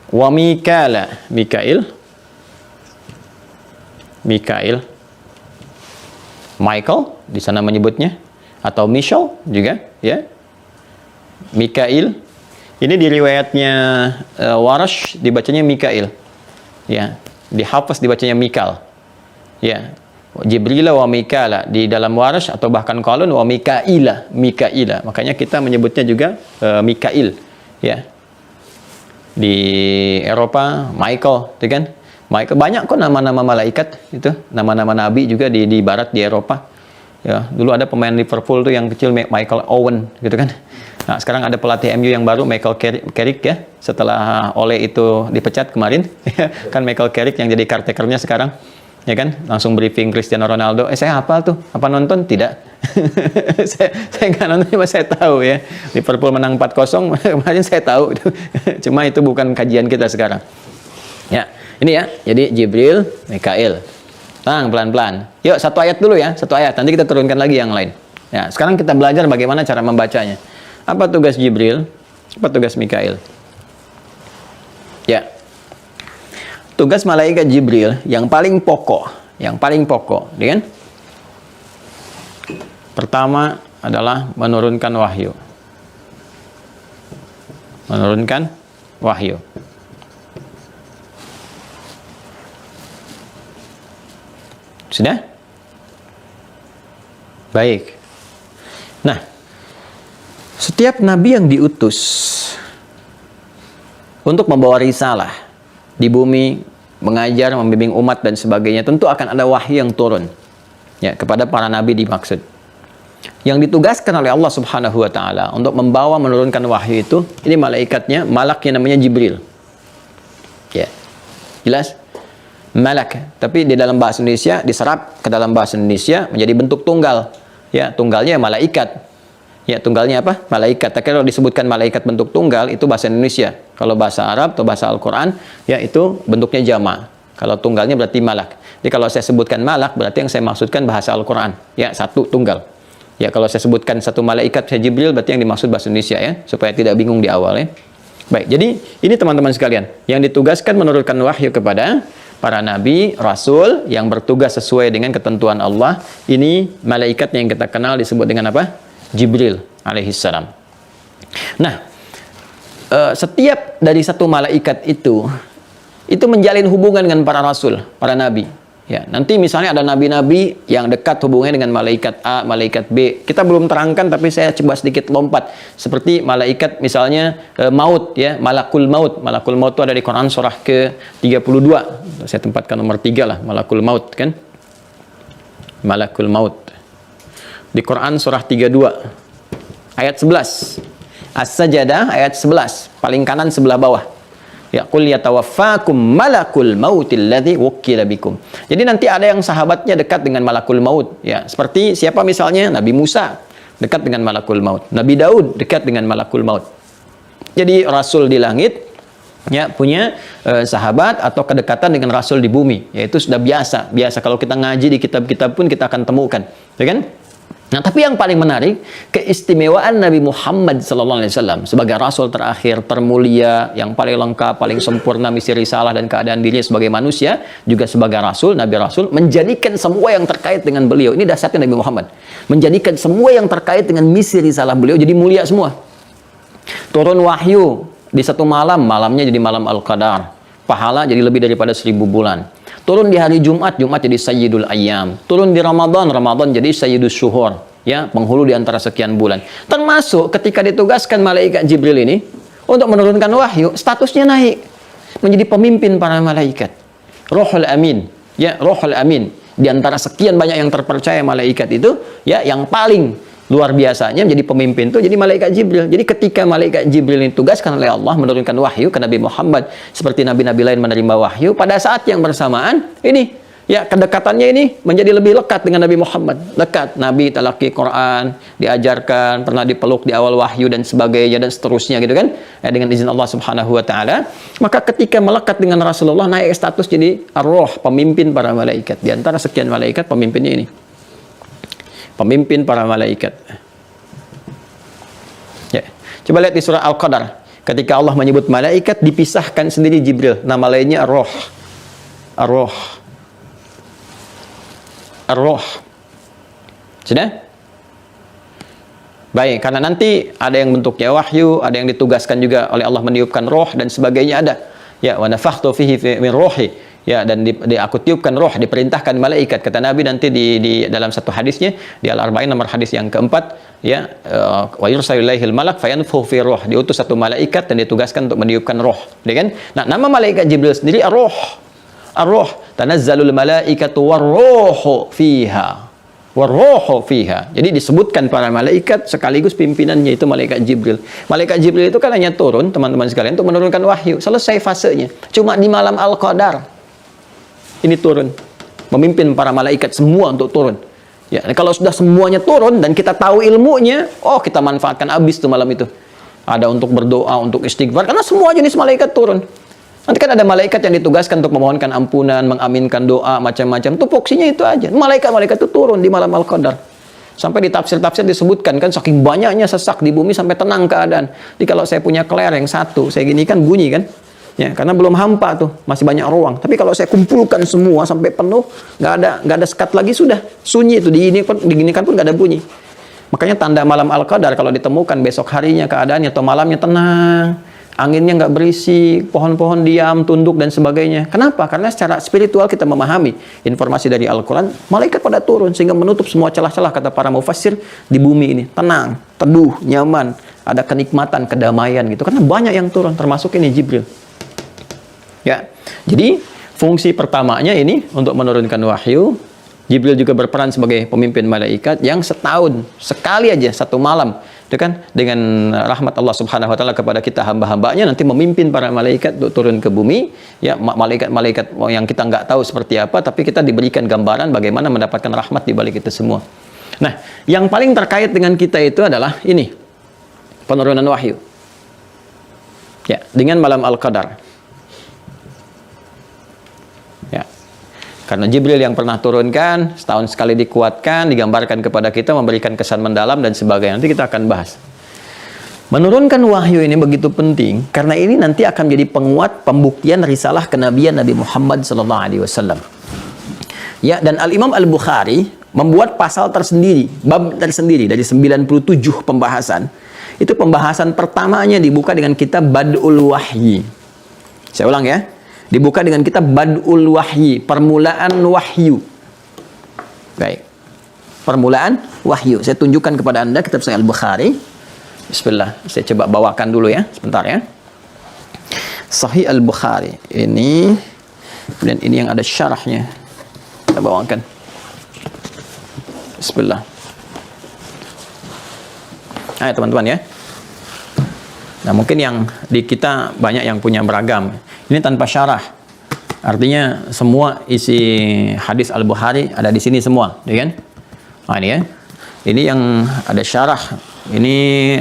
Wa Mikala, Mikail, Michael di sana menyebutnya, atau Michel juga, ya. Mikail. Ini di riwayatnya Warash dibacanya Mikail, ya. Di Hafs dibacanya Mikal, ya. Jibril wa Mikala di dalam Warash, atau bahkan Qalun wa Mikaila. Makanya kita menyebutnya juga Mikail, ya. Di Eropa Michael, itu kan? Michael, banyak kok nama-nama malaikat itu, nama-nama nabi juga di barat, di Eropa. Ya, dulu ada pemain Liverpool tuh yang kecil, Michael Owen, gitu kan. Nah, sekarang ada pelatih MU yang baru, Michael Carrick ya. Setelah Ole itu dipecat kemarin, kan Michael Carrick yang jadi caretakernya sekarang. Ya kan, langsung briefing Cristiano Ronaldo. Saya hafal tuh, apa nonton? Tidak. saya nggak nonton, cuma saya tahu ya. Liverpool menang 4-0, kemarin saya tahu. Cuma itu bukan kajian kita sekarang. Ya, ini ya. Jadi Jibril, Mikail. Pelan-pelan. Yuk, satu ayat dulu ya, satu ayat. Nanti kita turunkan lagi yang lain. Ya, sekarang kita belajar bagaimana cara membacanya. Apa tugas Jibril? Apa tugas Mikail? Ya. tugas malaikat Jibril yang paling pokok, ya kan? Pertama adalah menurunkan wahyu. Menurunkan wahyu. Sudah? Baik. Nah, setiap nabi yang diutus untuk membawa risalah di bumi, mengajar, membimbing umat dan sebagainya, tentu akan ada wahyu yang turun ya kepada para nabi dimaksud. Yang ditugaskan oleh Allah Subhanahu wa taala untuk membawa menurunkan wahyu itu, ini malaikatnya, malaknya namanya Jibril. Ya. Jelas? Malak, tapi di dalam bahasa Indonesia diserap ke dalam bahasa Indonesia menjadi bentuk tunggal. Ya, tunggalnya malaikat. Ya, tunggalnya apa? Malaikat. Tapi kalau disebutkan malaikat bentuk tunggal itu bahasa Indonesia. Kalau bahasa Arab atau bahasa Al-Qur'an, ya itu bentuknya jamak. Kalau tunggalnya berarti malak. Jadi kalau saya sebutkan malak berarti yang saya maksudkan bahasa Al-Qur'an. Ya, satu tunggal. Ya, kalau saya sebutkan satu malaikat saya Jibril berarti yang dimaksud bahasa Indonesia ya, supaya tidak bingung di awal ya. Baik, jadi ini teman-teman sekalian, yang ditugaskan menurunkan wahyu kepada para nabi, rasul yang bertugas sesuai dengan ketentuan Allah. Ini malaikat yang kita kenal disebut dengan apa? Jibril alaihissalam. Nah, setiap dari satu malaikat itu menjalin hubungan dengan para rasul, para nabi. Ya, nanti misalnya ada nabi-nabi yang dekat hubungannya dengan malaikat A, malaikat B. Kita belum terangkan tapi saya coba sedikit lompat. Seperti malaikat misalnya maut ya, malakul maut. Malakul maut itu ada di Quran surah ke-32. Saya tempatkan nomor 3 lah, malakul maut kan. Malakul maut. Di Quran surah 32 ayat 11. As-Sajdah ayat 11, paling kanan sebelah bawah. Ya, qul yatawaffakum malakul mautil ladzi wukkila bikum. Jadi nanti ada yang sahabatnya dekat dengan malakul maut, ya. Seperti siapa misalnya? Nabi Musa dekat dengan malakul maut. Nabi Daud dekat dengan malakul maut. Jadi rasul di langit ya punya sahabat atau kedekatan dengan rasul di bumi, yaitu sudah biasa. Biasa kalau kita ngaji di kitab-kitab pun kita akan temukan, ya kan? Nah, tapi yang paling menarik, keistimewaan Nabi Muhammad SAW sebagai Rasul terakhir, termulia, yang paling lengkap, paling sempurna misi risalah dan keadaan dirinya sebagai manusia, juga sebagai Rasul, Nabi Rasul, menjadikan semua yang terkait dengan beliau. Ini dasarnya Nabi Muhammad. Menjadikan semua yang terkait dengan misi risalah beliau jadi mulia semua. Turun wahyu di satu malam, malamnya jadi malam Al-Qadar. Pahala jadi lebih daripada 1000 bulan. Turun di hari Jumat, Jumat jadi Sayyidul Ayyam. Turun di Ramadan, Ramadan jadi Sayyidus Syuhur. Ya, penghulu di antara sekian bulan. Termasuk ketika ditugaskan malaikat Jibril ini untuk menurunkan wahyu, statusnya naik menjadi pemimpin para malaikat. Ruhul Amin. Ya, Ruhul Amin. Di antara sekian banyak yang terpercaya malaikat itu, ya, yang paling luar biasanya menjadi pemimpin itu jadi malaikat Jibril. Jadi ketika malaikat Jibril ini ditugaskan oleh Allah menurunkan wahyu ke Nabi Muhammad seperti nabi-nabi lain menerima wahyu, pada saat yang bersamaan ini ya kedekatannya ini menjadi lebih lekat dengan Nabi Muhammad. Dekat, Nabi talaqi Quran, diajarkan, pernah dipeluk di awal wahyu dan sebagainya dan seterusnya gitu kan. Ya, dengan izin Allah Subhanahu wa taala, maka ketika melekat dengan Rasulullah naik status jadi ar-ruh, pemimpin para malaikat. Di antara sekian malaikat pemimpinnya ini. Pemimpin para malaikat. Ya. Coba lihat di surah Al-Qadar. Ketika Allah menyebut malaikat, dipisahkan sendiri Jibril. Nama lainnya Ar-Ruh. Ar-Ruh. Ar-Ruh. Sudah? Baik, karena nanti ada yang bentuknya wahyu, ada yang ditugaskan juga oleh Allah meniupkan roh dan sebagainya ada. Ya, wa nafakhtu fihi min ruhi. Ya, dan aku tiupkan roh, diperintahkan malaikat. Kata Nabi nanti di dalam satu hadisnya di Al-Arba'in nomor hadis yang keempat, ya, wa yursalulaihil malak fayanfukhu fi ruh. Diutus satu malaikat dan ditugaskan untuk meniupkan roh, ya kan? Nah, nama malaikat Jibril sendiri ar-ruh. Ar-ruh, tanazzalul malaikatu war-ruhu fiha. War-ruhu fiha. Jadi disebutkan para malaikat sekaligus pimpinannya itu malaikat Jibril. Malaikat Jibril itu kan hanya turun, teman-teman sekalian, untuk menurunkan wahyu. Selesai fasenya. Cuma di malam Al-Qadar ini turun, memimpin para malaikat semua untuk turun. Ya, kalau sudah semuanya turun dan kita tahu ilmunya, oh kita manfaatkan habis tuh malam itu. Ada untuk berdoa, untuk istighfar, karena semua jenis malaikat turun. Nanti kan ada malaikat yang ditugaskan untuk memohonkan ampunan, mengaminkan doa, macam-macam. Itu fungsinya itu aja. Malaikat-malaikat itu turun di malam Al-Qadar. Sampai di tafsir-tafsir disebutkan kan saking banyaknya sesak di bumi sampai tenang keadaan. Jadi kalau saya punya kelereng satu, saya gini kan bunyi kan. Ya, karena belum hampa tuh, masih banyak ruang. Tapi kalau saya kumpulkan semua sampai penuh, nggak ada sekat lagi, sudah sunyi itu, diginikan pun nggak ada bunyi. Makanya tanda malam Al-Qadar kalau ditemukan besok harinya keadaannya atau malamnya tenang, anginnya nggak berisik, pohon-pohon diam, tunduk dan sebagainya. Kenapa? Karena secara spiritual kita memahami informasi dari Al-Quran, malaikat pada turun sehingga menutup semua celah-celah, kata para mufassir, di bumi ini. Tenang, teduh, nyaman, ada kenikmatan, kedamaian gitu. Karena banyak yang turun, termasuk ini Jibril. Ya, jadi fungsi pertamanya ini untuk menurunkan wahyu. Jibril juga berperan sebagai pemimpin malaikat yang setahun sekali aja satu malam, itu kan, dengan rahmat Allah Subhanahu wa taala kepada kita hamba-hambanya, nanti memimpin para malaikat untuk turun ke bumi. Ya, malaikat-malaikat yang kita nggak tahu seperti apa, tapi kita diberikan gambaran bagaimana mendapatkan rahmat di balik itu semua. Nah, yang paling terkait dengan kita itu adalah ini, penurunan wahyu. Ya, dengan malam Al-Qadar. Ya. Karena Jibril yang pernah turunkan, setahun sekali dikuatkan, digambarkan kepada kita, memberikan kesan mendalam dan sebagainya. Nanti kita akan bahas. Menurunkan wahyu ini begitu penting, karena ini nanti akan menjadi penguat pembuktian risalah kenabian Nabi Muhammad SAW. Ya, dan Al-Imam Al-Bukhari membuat pasal tersendiri, bab tersendiri dari 97 pembahasan. Itu pembahasan pertamanya dibuka dengan kitab Bad'ul Wahyi. Saya ulang ya. Dibuka dengan kitab Bad'ul Wahyi, permulaan wahyu. Baik. Permulaan wahyu. Saya tunjukkan kepada Anda kitab Sahih Al-Bukhari. Bismillah. Saya coba bawakan dulu ya, sebentar ya. Sahih Al-Bukhari. Ini dan ini yang ada syarahnya. Kita bawakan. Bismillah. Ayo teman-teman ya. Nah, mungkin yang di kita banyak yang punya beragam. Ini tanpa syarah. Artinya semua isi hadis Al-Bukhari ada di sini semua, ya kan? Nah, ini ya. Ini yang ada syarah. Ini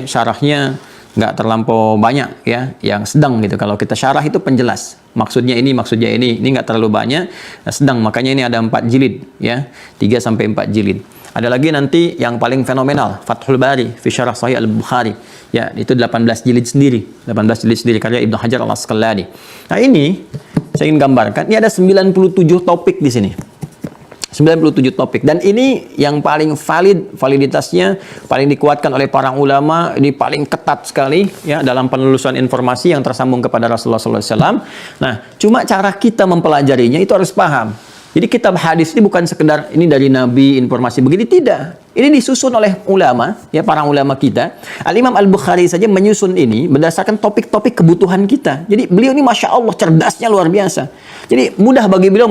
syarahnya nggak terlampau banyak ya, yang sedang gitu. Kalau kita syarah itu penjelas. Maksudnya ini, maksudnya ini. Ini nggak terlalu banyak, sedang. Makanya ini ada 4 jilid ya. 3 sampai 4 jilid. Ada lagi nanti yang paling fenomenal, Fathul Bari fi Syarah Sahih Al-Bukhari. Ya, itu 18 jilid sendiri. 18 jilid sendiri karya Ibnu Hajar Al-Asqalani. Nah, ini saya ingin gambarkan, ini ada 97 topik di sini. 97 topik. Dan ini yang paling valid, validitasnya paling dikuatkan oleh para ulama, ini paling ketat sekali ya dalam penelusuran informasi yang tersambung kepada Rasulullah SAW. Nah, cuma cara kita mempelajarinya itu harus paham. Jadi kitab hadis ini bukan sekedar ini dari Nabi, informasi begini, tidak. Ini disusun oleh ulama, ya para ulama kita. Al-Imam Al-Bukhari saja menyusun ini berdasarkan topik-topik kebutuhan kita. Jadi beliau ini Masya Allah cerdasnya luar biasa. Jadi mudah bagi beliau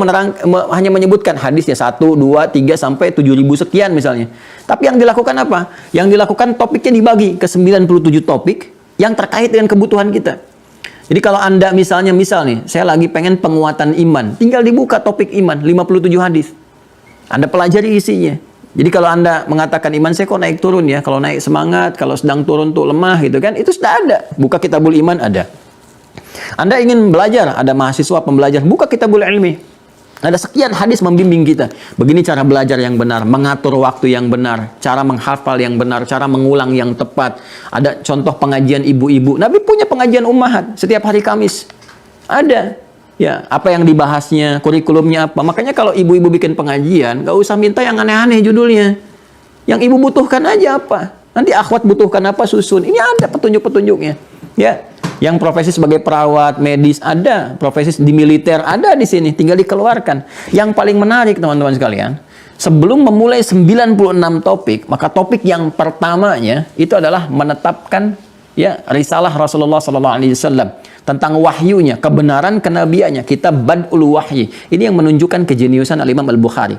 hanya menyebutkan hadisnya 1, 2, 3 sampai 7.000 sekian misalnya. Tapi yang dilakukan apa? Yang dilakukan topiknya dibagi ke 97 topik yang terkait dengan kebutuhan kita. Jadi kalau Anda misal nih, saya lagi pengen penguatan iman, tinggal dibuka topik iman, 57 hadis. Anda pelajari isinya. Jadi kalau Anda mengatakan iman saya kok naik turun ya, kalau naik semangat, kalau sedang turun tuh lemah gitu kan, itu sudah ada. Buka Kitabul Iman ada. Anda ingin belajar, ada mahasiswa pembelajar, buka Kitabul Ilmi. Ada sekian hadis membimbing kita. Begini cara belajar yang benar, mengatur waktu yang benar, cara menghafal yang benar, cara mengulang yang tepat. Ada contoh pengajian ibu-ibu. Nabi punya pengajian ummahat setiap hari Kamis. Ada. Ya, apa yang dibahasnya, kurikulumnya apa. Makanya kalau ibu-ibu bikin pengajian, gak usah minta yang aneh-aneh judulnya. Yang ibu butuhkan aja apa. Nanti akhwat butuhkan apa, susun. Ini ada petunjuk-petunjuknya. Ya. Yang profesi sebagai perawat, medis ada, profesi di militer ada di sini, tinggal dikeluarkan. Yang paling menarik teman-teman sekalian, sebelum memulai 96 topik, maka topik yang pertamanya itu adalah menetapkan ya risalah Rasulullah SAW tentang wahyunya, kebenaran kenabiannya, kitab Bad'ul Wahyi. Ini yang menunjukkan kejeniusan Al-Imam Al-Bukhari.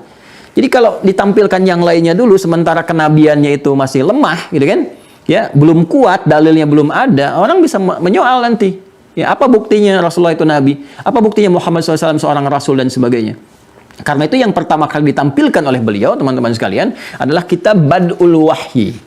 Jadi kalau ditampilkan yang lainnya dulu, sementara kenabiannya itu masih lemah, gitu kan? Ya, belum kuat, dalilnya belum ada, orang bisa menyoal nanti. Ya, apa buktinya Rasulullah itu Nabi? Apa buktinya Muhammad SAW seorang Rasul dan sebagainya? Karena itu yang pertama kali ditampilkan oleh beliau, teman-teman sekalian, adalah kitab Bad'ul Wahyi.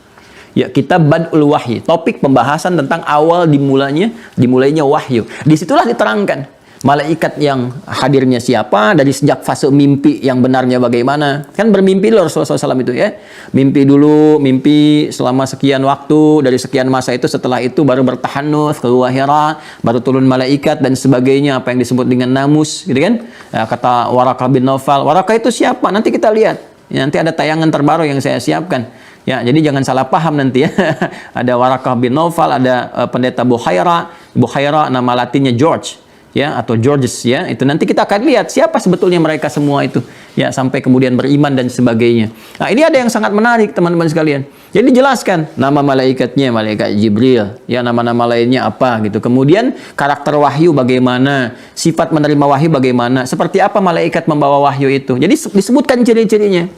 Ya, kitab Bad'ul Wahyi. Topik pembahasan tentang awal dimulainya wahyu. Disitulah diterangkan Malaikat yang hadirnya siapa, dari sejak fase mimpi yang benarnya bagaimana. Kan bermimpi loh Rasulullah SAW itu ya. Mimpi dulu, mimpi selama sekian waktu, dari sekian masa itu, setelah itu baru bertahannuts, keluar Hira, baru turun malaikat dan sebagainya, apa yang disebut dengan namus, gitu kan. Ya, kata Waraqah bin Naufal, Waraqah itu siapa? Nanti kita lihat. Ya, nanti ada tayangan terbaru yang saya siapkan. Ya, jadi jangan salah paham nanti ya. Ada Waraqah bin Naufal, ada pendeta Bukhaira. Bukhaira nama latinnya George. Ya, atau Georges ya, itu nanti kita akan lihat siapa sebetulnya mereka semua itu ya, sampai kemudian beriman dan sebagainya. Nah, ini ada yang sangat menarik teman-teman sekalian. Jadi jelaskan nama malaikatnya, malaikat Jibril, ya, nama-nama lainnya apa gitu. Kemudian karakter wahyu bagaimana, sifat menerima wahyu bagaimana, seperti apa malaikat membawa wahyu itu. Jadi disebutkan ciri-cirinya.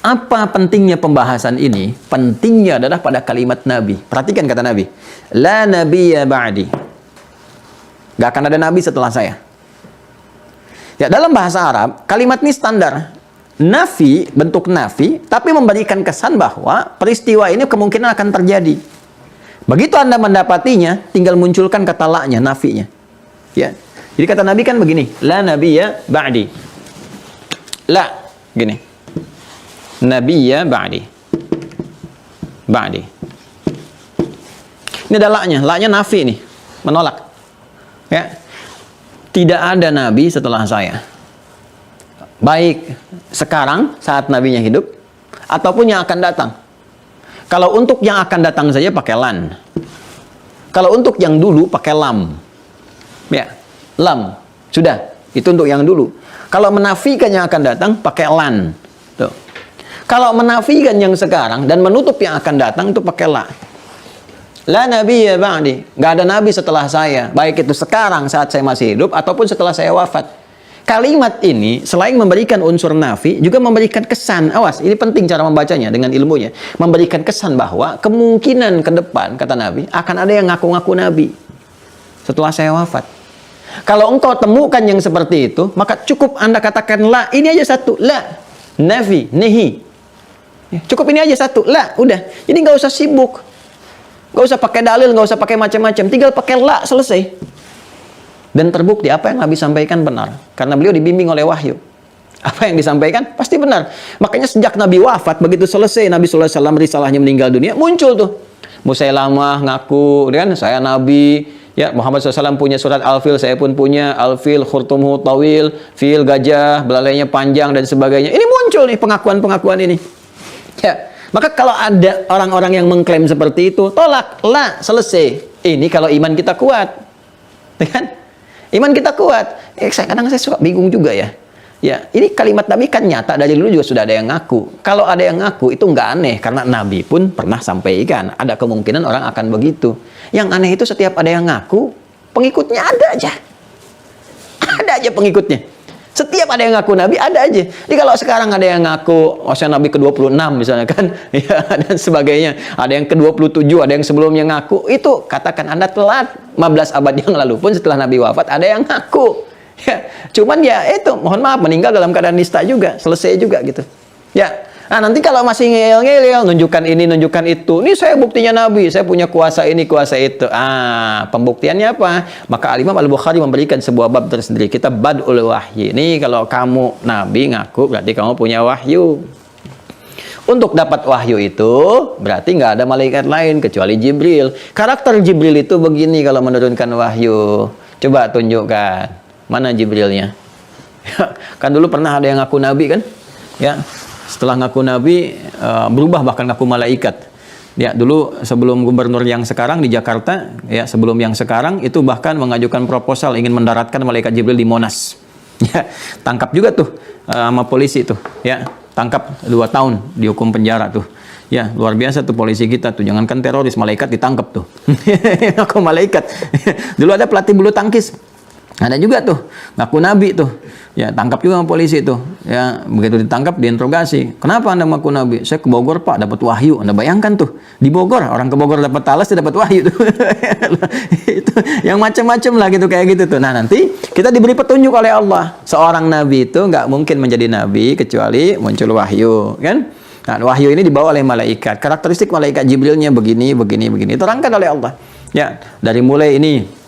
Apa pentingnya pembahasan ini? Pentingnya adalah pada kalimat Nabi. Perhatikan kata Nabi, la nabiyya ba'di. Gak akan ada nabi setelah saya. Ya, dalam bahasa Arab, kalimat ini standar. Nafi, bentuk nafi, tapi memberikan kesan bahwa peristiwa ini kemungkinan akan terjadi. Begitu Anda mendapatinya, tinggal munculkan kata la-nya, nafinya. Ya. Jadi kata Nabi kan begini, la nabiyya ba'di. La, gini. Nabiyya ba'di. Ba'di. Ini ada la-nya. La-nya nafi nih, menolak. Ya, tidak ada nabi setelah saya. Baik sekarang saat nabinya hidup, ataupun yang akan datang. Kalau untuk yang akan datang saja pakai lan. Kalau untuk yang dulu pakai lam. Ya, lam. Sudah, itu untuk yang dulu. Kalau menafikan yang akan datang pakai lan. Tuh. Kalau menafikan yang sekarang dan menutup yang akan datang itu pakai la. La nabiyya ba'di. Gak ada nabi setelah saya. Baik itu sekarang saat saya masih hidup ataupun setelah saya wafat. Kalimat ini selain memberikan unsur nafi juga memberikan kesan. Awas, ini penting cara membacanya dengan ilmunya. Memberikan kesan bahwa kemungkinan ke depan, kata Nabi, akan ada yang ngaku-ngaku nabi setelah saya wafat. Kalau engkau temukan yang seperti itu, maka cukup Anda katakan la. Ini aja satu. La. Nafi. Nehi. Cukup ini aja satu. La. Udah. Jadi nggak usah sibuk. Gak usah pakai dalil, gak usah pakai macam-macam. Tinggal pakai la, selesai. Dan terbukti apa yang Nabi sampaikan benar. Karena beliau dibimbing oleh wahyu. Apa yang disampaikan pasti benar. Makanya sejak Nabi wafat, begitu selesai Nabi SAW risalahnya meninggal dunia, muncul tuh Musailamah ngaku, kan, saya Nabi. Ya, Muhammad SAW punya surat Al-Fil, saya pun punya Al-Fil, khurtumhu tawil, fil gajah, belalainya panjang dan sebagainya. Ini muncul nih pengakuan-pengakuan ini. Ya. Maka kalau ada orang-orang yang mengklaim seperti itu, tolak, la, selesai. Ini kalau iman kita kuat. Kan? Iman kita kuat. Kadang saya suka bingung juga ya. Ya, ini kalimat Nabi kan nyata, dari dulu juga sudah ada yang ngaku. Kalau ada yang ngaku itu nggak aneh, karena Nabi pun pernah sampaikan. Ada kemungkinan orang akan begitu. Yang aneh itu setiap ada yang ngaku, pengikutnya ada aja. Ada aja pengikutnya. Setiap ada yang ngaku Nabi, ada aja. Jadi kalau sekarang ada yang ngaku, oh saya Nabi ke-26 misalnya kan, ya, dan sebagainya. Ada yang ke-27, ada yang sebelumnya ngaku. Itu katakan Anda telat 15 abad yang lalu pun setelah Nabi wafat, ada yang ngaku. Ya, cuman ya itu, mohon maaf, meninggal dalam keadaan nista juga, selesai juga gitu. Ya, nah nanti kalau masih ngeyel-ngeyel, nunjukkan ini, nunjukkan itu. Ini saya buktinya Nabi, saya punya kuasa ini, kuasa itu. Pembuktiannya apa? Maka Al-Imam Al-Bukhari memberikan sebuah bab tersendiri. Kita bad'ul wahyi. Ini kalau kamu Nabi ngaku, berarti kamu punya wahyu. Untuk dapat wahyu itu, berarti nggak ada malaikat lain kecuali Jibril. Karakter Jibril itu begini kalau menurunkan wahyu. Coba tunjukkan. Mana Jibrilnya? Kan dulu pernah ada yang ngaku Nabi kan? Ya. Setelah ngaku Nabi, berubah bahkan ngaku malaikat. Ya, dulu sebelum gubernur yang sekarang di Jakarta, ya sebelum yang sekarang itu bahkan mengajukan proposal ingin mendaratkan malaikat Jibril di Monas. Ya, tangkap juga tuh sama polisi tuh, ya. Tangkap 2 tahun, dihukum penjara tuh. Ya, luar biasa tuh polisi kita tuh. Jangankan teroris, malaikat ditangkap tuh. Ngaku malaikat. Dulu ada pelatih bulu tangkis. Ada juga tuh, ngaku Nabi tuh. Ya, tangkap juga sama polisi tuh. Ya, begitu ditangkap, diinterogasi. Kenapa Anda ngaku Nabi? Saya ke Bogor, Pak, dapat wahyu. Anda bayangkan tuh, di Bogor, orang ke Bogor dapat talas, dia dapat wahyu tuh. Itu yang macam-macam lah gitu, kayak gitu tuh. Nah, nanti kita diberi petunjuk oleh Allah. Seorang Nabi itu nggak mungkin menjadi Nabi kecuali muncul wahyu, kan? Nah, wahyu ini dibawa oleh malaikat. Karakteristik malaikat Jibrilnya begini, begini, begini. Terangkan oleh Allah. Ya, dari mulai ini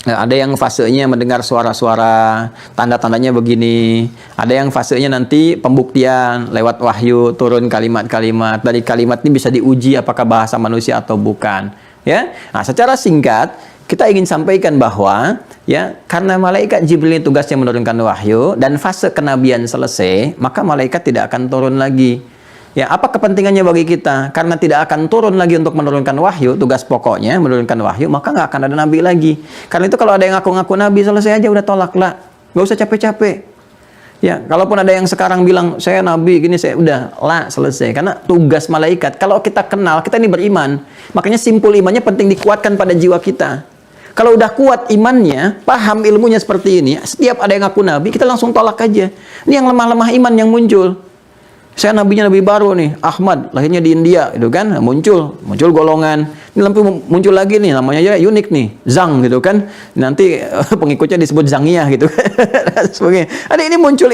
Ada yang fasenya mendengar suara-suara, tanda-tandanya begini. Ada yang fasenya nanti pembuktian lewat wahyu, turun kalimat-kalimat. Dari kalimat ini bisa diuji apakah bahasa manusia atau bukan. Ya, nah secara singkat kita ingin sampaikan bahwa ya karena malaikat Jibril ini tugasnya menurunkan wahyu dan fase kenabian selesai, maka malaikat tidak akan turun lagi. Ya, apa kepentingannya bagi kita? Karena tidak akan turun lagi untuk menurunkan wahyu, tugas pokoknya menurunkan wahyu, maka nggak akan ada nabi lagi. Karena itu kalau ada yang ngaku-ngaku nabi, selesai aja, udah tolak lah. Nggak usah capek-capek. Ya, kalaupun ada yang sekarang bilang, saya nabi, gini, saya udah lah, selesai. Karena tugas malaikat, kalau kita kenal, kita ini beriman. Makanya simpul imannya penting dikuatkan pada jiwa kita. Kalau udah kuat imannya, paham ilmunya seperti ini, setiap ada yang ngaku nabi, kita langsung tolak aja. Ini yang lemah-lemah iman yang muncul. Saya nabinya nabi baru nih, Ahmad, lahirnya di India, itu kan, muncul golongan. Ini lampu muncul lagi nih, namanya aja unik nih, Zhang gitu kan. Nanti pengikutnya disebut Zhangiyah gitu. Ada ini muncul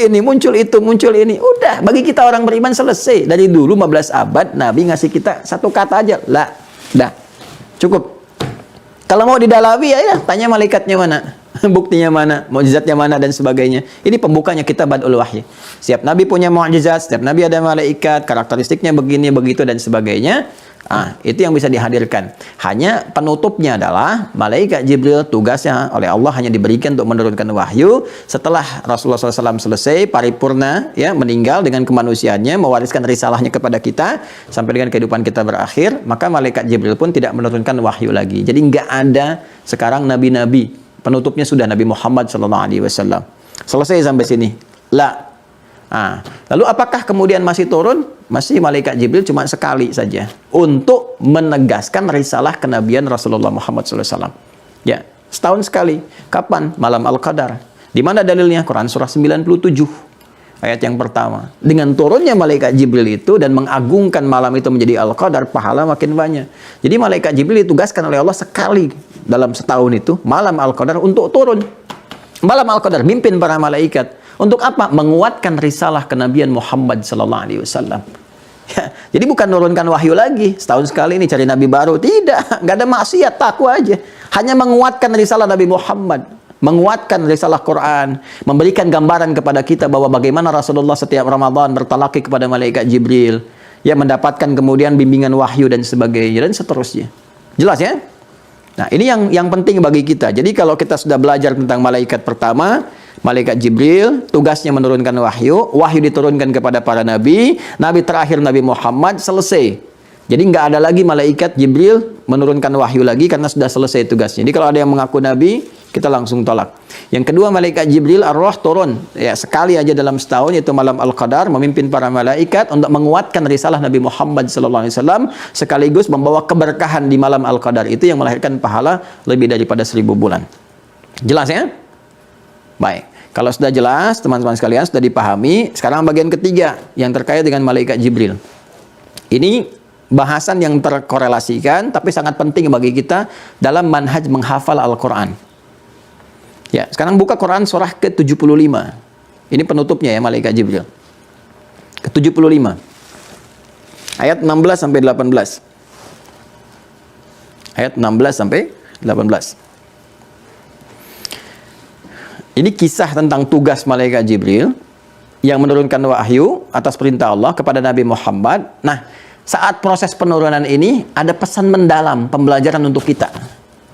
itu, muncul ini. Udah, bagi kita orang beriman selesai. Dari dulu 15 abad Nabi ngasih kita satu kata aja, lah, dah, cukup. Kalau mau didalami ya, tanya malaikatnya mana. Buktinya mana, mukjizatnya mana dan sebagainya. Ini pembukanya kitab Badul Wahyi. Setiap nabi punya mukjizat, setiap nabi ada malaikat, karakteristiknya begini begitu dan sebagainya. Itu yang bisa dihadirkan. Hanya penutupnya adalah malaikat Jibril tugasnya oleh Allah hanya diberikan untuk menurunkan wahyu. Setelah Rasulullah SAW selesai paripurna ya meninggal dengan kemanusiaannya, mewariskan risalahnya kepada kita sampai dengan kehidupan kita berakhir, maka malaikat Jibril pun tidak menurunkan wahyu lagi. Jadi nggak ada sekarang nabi-nabi. Penutupnya sudah Nabi Muhammad SAW. Selesai sampai sini. La. Lalu apakah kemudian masih turun? Masih malaikat Jibril cuma sekali saja. Untuk menegaskan risalah kenabian Rasulullah Muhammad SAW. Ya, setahun sekali. Kapan? Malam Al-Qadar. Di mana dalilnya? Quran surah 97. Ayat yang pertama. Dengan turunnya malaikat Jibril itu dan mengagungkan malam itu menjadi Al-Qadar, pahala makin banyak. Jadi malaikat Jibril ditugaskan oleh Allah sekali dalam setahun itu, malam Al-Qadar untuk turun. Malam Al-Qadar, mimpin para malaikat. Untuk apa? Menguatkan risalah kenabian Muhammad SAW. Ya, jadi bukan menurunkan wahyu lagi. Setahun sekali ini cari nabi baru. Tidak, nggak ada maksiat, takwa aja. Hanya menguatkan risalah Nabi Muhammad. Menguatkan risalah Quran, memberikan gambaran kepada kita bahwa bagaimana Rasulullah setiap Ramadan bertalaki kepada malaikat Jibril, ya mendapatkan kemudian bimbingan wahyu dan sebagainya dan seterusnya. Jelas ya? Nah, ini yang penting bagi kita. Jadi kalau kita sudah belajar tentang malaikat pertama, malaikat Jibril, tugasnya menurunkan wahyu, wahyu diturunkan kepada para nabi, nabi terakhir Nabi Muhammad, selesai. Jadi nggak ada lagi malaikat Jibril menurunkan wahyu lagi karena sudah selesai tugasnya. Jadi kalau ada yang mengaku nabi, kita langsung tolak. Yang kedua, malaikat Jibril ar-Ruh turun ya sekali aja dalam setahun, yaitu malam Al-Qadar, memimpin para malaikat untuk menguatkan risalah Nabi Muhammad SAW sekaligus membawa keberkahan di malam Al-Qadar itu yang melahirkan pahala lebih daripada 1000 bulan. Jelas ya? Baik. Kalau sudah jelas, teman-teman sekalian sudah dipahami, sekarang bagian ketiga yang terkait dengan malaikat Jibril. Ini bahasan yang terkorelasikan tapi sangat penting bagi kita dalam manhaj menghafal Al-Quran. Ya, sekarang buka Quran surah ke-75. Ini penutupnya ya malaikat Jibril. Ke-75. Ayat 16 sampai 18. Ayat 16 sampai 18. Ini kisah tentang tugas malaikat Jibril yang menurunkan wahyu atas perintah Allah kepada Nabi Muhammad. Nah, saat proses penurunan ini ada pesan mendalam, pembelajaran untuk kita.